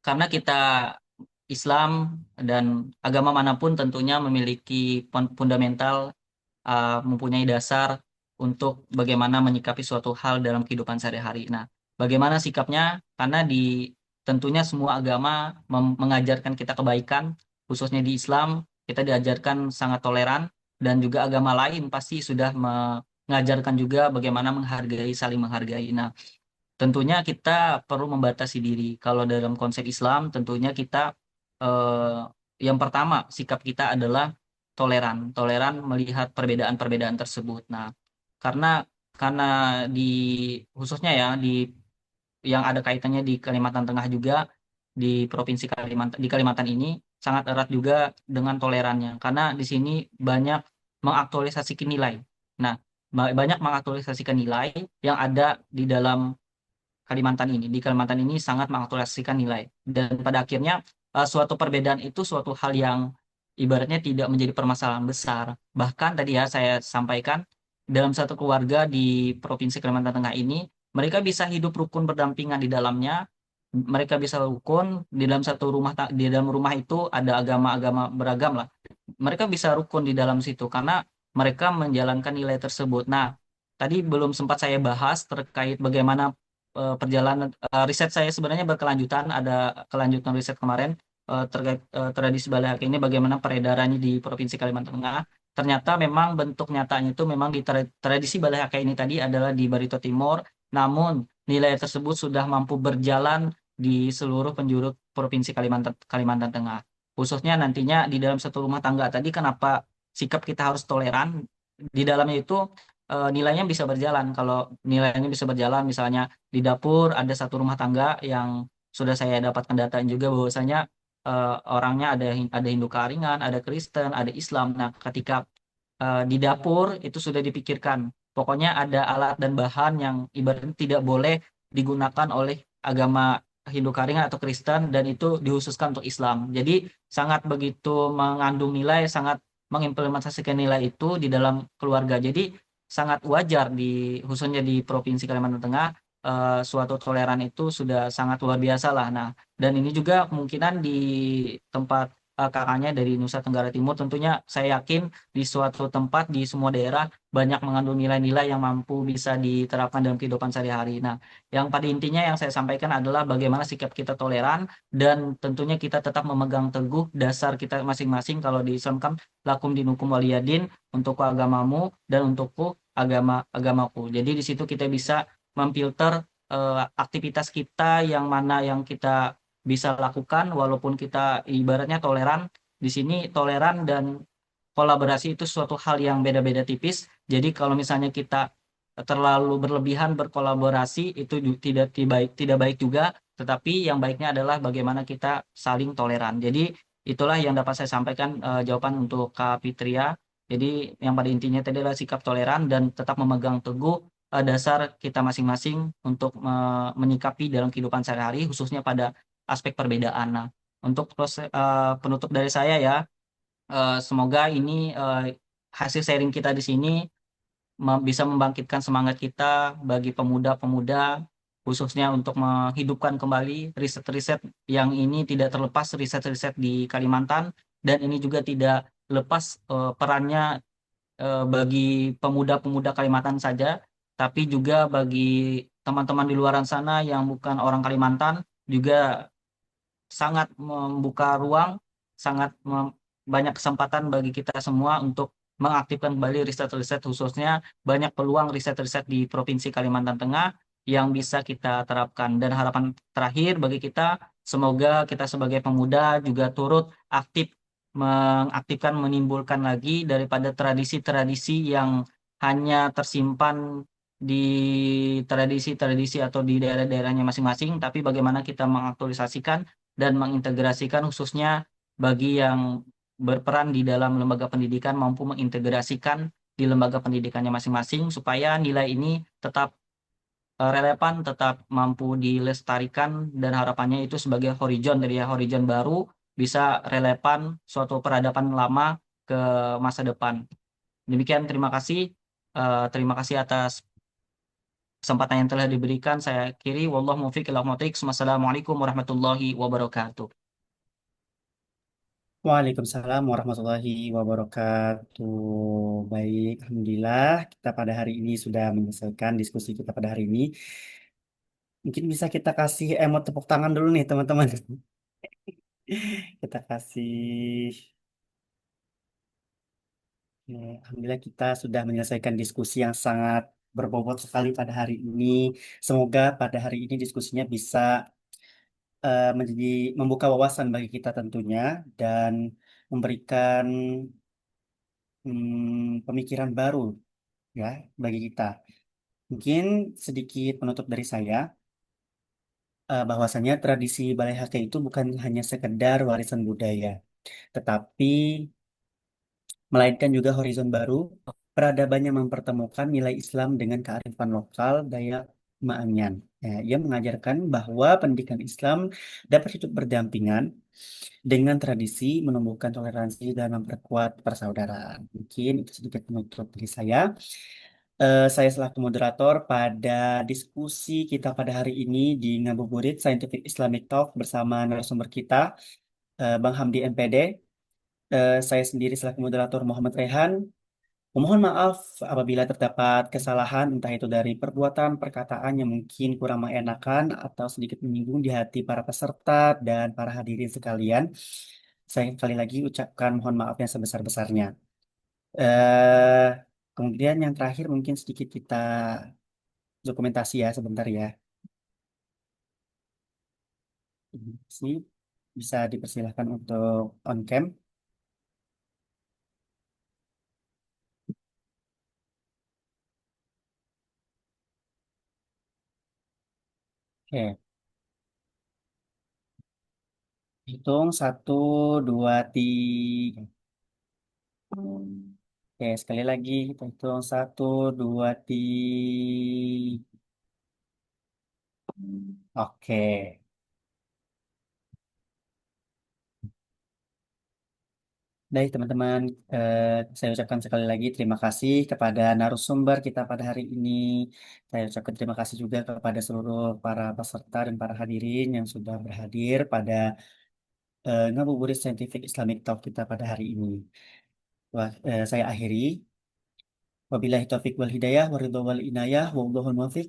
karena kita Islam dan agama manapun tentunya memiliki fundamental, mempunyai dasar untuk bagaimana menyikapi suatu hal dalam kehidupan sehari-hari. Nah, bagaimana sikapnya? Karena tentunya semua agama mengajarkan kita kebaikan, khususnya di Islam, kita diajarkan sangat toleran, dan juga agama lain pasti sudah mengajarkan juga bagaimana menghargai, saling menghargai. Nah, tentunya kita perlu membatasi diri. Kalau dalam konsep Islam, tentunya kita eh, yang pertama sikap kita adalah toleran, toleran melihat perbedaan-perbedaan tersebut. Nah, karena karena di khususnya ya di yang ada kaitannya di Kalimantan Tengah juga, di provinsi Kalimantan, di Kalimantan ini sangat erat juga dengan tolerannya karena di sini banyak mengaktualisasikan nilai. Nah, banyak mengaktualisasikan nilai yang ada di dalam Kalimantan ini. Di Kalimantan ini sangat mengaktualisasikan nilai. Dan pada akhirnya suatu perbedaan itu suatu hal yang ibaratnya tidak menjadi permasalahan besar. Bahkan tadi ya saya sampaikan dalam satu keluarga di Provinsi Kalimantan Tengah ini, mereka bisa hidup rukun berdampingan di dalamnya. Mereka bisa rukun di dalam satu rumah, di dalam rumah itu ada agama-agama beragam lah. Mereka bisa rukun di dalam situ karena mereka menjalankan nilai tersebut. Nah, tadi belum sempat saya bahas terkait bagaimana perjalanan riset saya sebenarnya berkelanjutan, ada kelanjutan riset kemarin terkait tradisi Balai ini bagaimana peredarannya di Provinsi Kalimantan Tengah. Ternyata memang bentuk nyatanya itu memang di tradisi Balai ini tadi adalah di Barito Timur, namun nilai tersebut sudah mampu berjalan di seluruh penjuru Provinsi Kalimantan Tengah. Khususnya nantinya di dalam satu rumah tangga tadi, kenapa sikap kita harus toleran di dalamnya itu nilainya bisa berjalan. Kalau nilainya bisa berjalan, misalnya di dapur ada satu rumah tangga yang sudah saya dapatkan datanya juga bahwasanya orangnya ada Hindu Karingan, ada Kristen, ada Islam. Nah, ketika di dapur itu sudah dipikirkan, pokoknya ada alat dan bahan yang ibaratnya tidak boleh digunakan oleh agama Hindu Karingan atau Kristen, dan itu dihususkan untuk Islam. Jadi sangat begitu mengandung nilai, sangat mengimplementasikan nilai itu di dalam keluarga. Jadi sangat wajar di khususnya di Provinsi Kalimantan Tengah suatu toleran itu sudah sangat luar biasa lah. Nah, dan ini juga kemungkinan di tempat kakaknya dari Nusa Tenggara Timur, tentunya saya yakin di suatu tempat di semua daerah banyak mengandung nilai-nilai yang mampu bisa diterapkan dalam kehidupan sehari-hari. Nah, yang pada intinya yang saya sampaikan adalah bagaimana sikap kita toleran, dan tentunya kita tetap memegang teguh dasar kita masing-masing. Kalau di Islam kan lakum dinukum waliyadin, untukku agamamu dan untukku agamaku. Jadi di situ kita bisa memfilter aktivitas kita yang mana yang kita bisa lakukan walaupun kita ibaratnya toleran. Di sini toleran dan kolaborasi itu suatu hal yang beda-beda tipis. Jadi kalau misalnya kita terlalu berlebihan berkolaborasi itu tidak baik juga, tetapi yang baiknya adalah bagaimana kita saling toleran. Jadi itulah yang dapat saya sampaikan jawaban untuk Kak Fitria. Jadi yang pada intinya tadi adalah sikap toleran dan tetap memegang teguh dasar kita masing-masing untuk menyikapi dalam kehidupan sehari-hari khususnya pada aspek perbedaan. Nah, untuk penutup dari saya ya, semoga ini hasil sharing kita di sini bisa membangkitkan semangat kita bagi pemuda-pemuda, khususnya untuk menghidupkan kembali riset-riset yang ini tidak terlepas riset-riset di Kalimantan, dan ini juga tidak lepas perannya bagi pemuda-pemuda Kalimantan saja, tapi juga bagi teman-teman di luar sana yang bukan orang Kalimantan juga sangat membuka ruang, sangat banyak kesempatan bagi kita semua untuk mengaktifkan kembali riset-riset, khususnya banyak peluang riset-riset di Provinsi Kalimantan Tengah yang bisa kita terapkan. Dan harapan terakhir bagi kita, semoga kita sebagai pemuda juga turut aktif mengaktifkan, menimbulkan lagi daripada tradisi-tradisi yang hanya tersimpan di tradisi-tradisi atau di daerah-daerahnya masing-masing, tapi bagaimana kita mengaktualisasikan dan mengintegrasikan khususnya bagi yang berperan di dalam lembaga pendidikan mampu mengintegrasikan di lembaga pendidikannya masing-masing supaya nilai ini tetap relevan, tetap mampu dilestarikan, dan harapannya itu sebagai horizon dari horizon baru bisa relevan suatu peradaban lama ke masa depan. Demikian, terima kasih. Terima kasih atas kesempatan yang telah diberikan. Saya akhiri, wallahu muwaffiq ila aqwamit thoriq. Wassalamualaikum warahmatullahi wabarakatuh. Waalaikumsalam warahmatullahi wabarakatuh. Baik, Alhamdulillah kita pada hari ini sudah menyelesaikan diskusi kita pada hari ini. Mungkin bisa kita kasih emot tepuk tangan dulu nih teman-teman. Kita kasih Ya, alhamdulillah kita sudah menyelesaikan diskusi yang sangat berbobot sekali pada hari ini. Semoga pada hari ini diskusinya bisa menjadi membuka wawasan bagi kita tentunya dan memberikan pemikiran baru ya bagi kita. Mungkin sedikit penutup dari saya, bahwasanya tradisi Balai Hake itu bukan hanya sekedar warisan budaya, tetapi melainkan juga horizon baru, peradaban yang mempertemukan nilai Islam dengan kearifan lokal Dayak Ma'anyan. Ya, ia mengajarkan bahwa pendidikan Islam dapat hidup berdampingan dengan tradisi, menumbuhkan toleransi dan memperkuat persaudaraan. Mungkin itu sedikit penutup dari saya. Saya selaku moderator pada diskusi kita pada hari ini di Ngabuburit Scientific Islamic Talk bersama narasumber kita, Bang Hamdi MPD. Saya sendiri selaku moderator Muhammad Rehan. Memohon maaf apabila terdapat kesalahan, entah itu dari perbuatan, perkataan yang mungkin kurang mengenakan atau sedikit menyinggung di hati para peserta dan para hadirin sekalian. Saya kali lagi ucapkan mohon maaf yang sebesar-besarnya. Eh, Kemudian yang terakhir mungkin sedikit kita dokumentasi ya sebentar ya. Ini bisa dipersilahkan untuk on cam. Oke, hitung satu, dua, tiga. Oke, sekali lagi kita hitung satu, dua, tiga. Oke. Baik, teman-teman, saya ucapkan sekali lagi terima kasih kepada narasumber kita pada hari ini. Saya ucapkan terima kasih juga kepada seluruh para peserta dan para hadirin yang sudah berhadir pada Ngabuburit Scientific Islamic Talk kita pada hari ini. Saya akhiri. Wabillahi taufiq wal hidayah, waridho wal inayah, wallahul muwaffiq,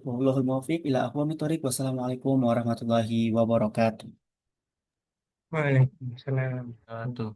wallahul muwaffiq ila aqwamit thoriq. Wassalamualaikum warahmatullahi wabarakatuh. Waalaikumsalam. Tuh.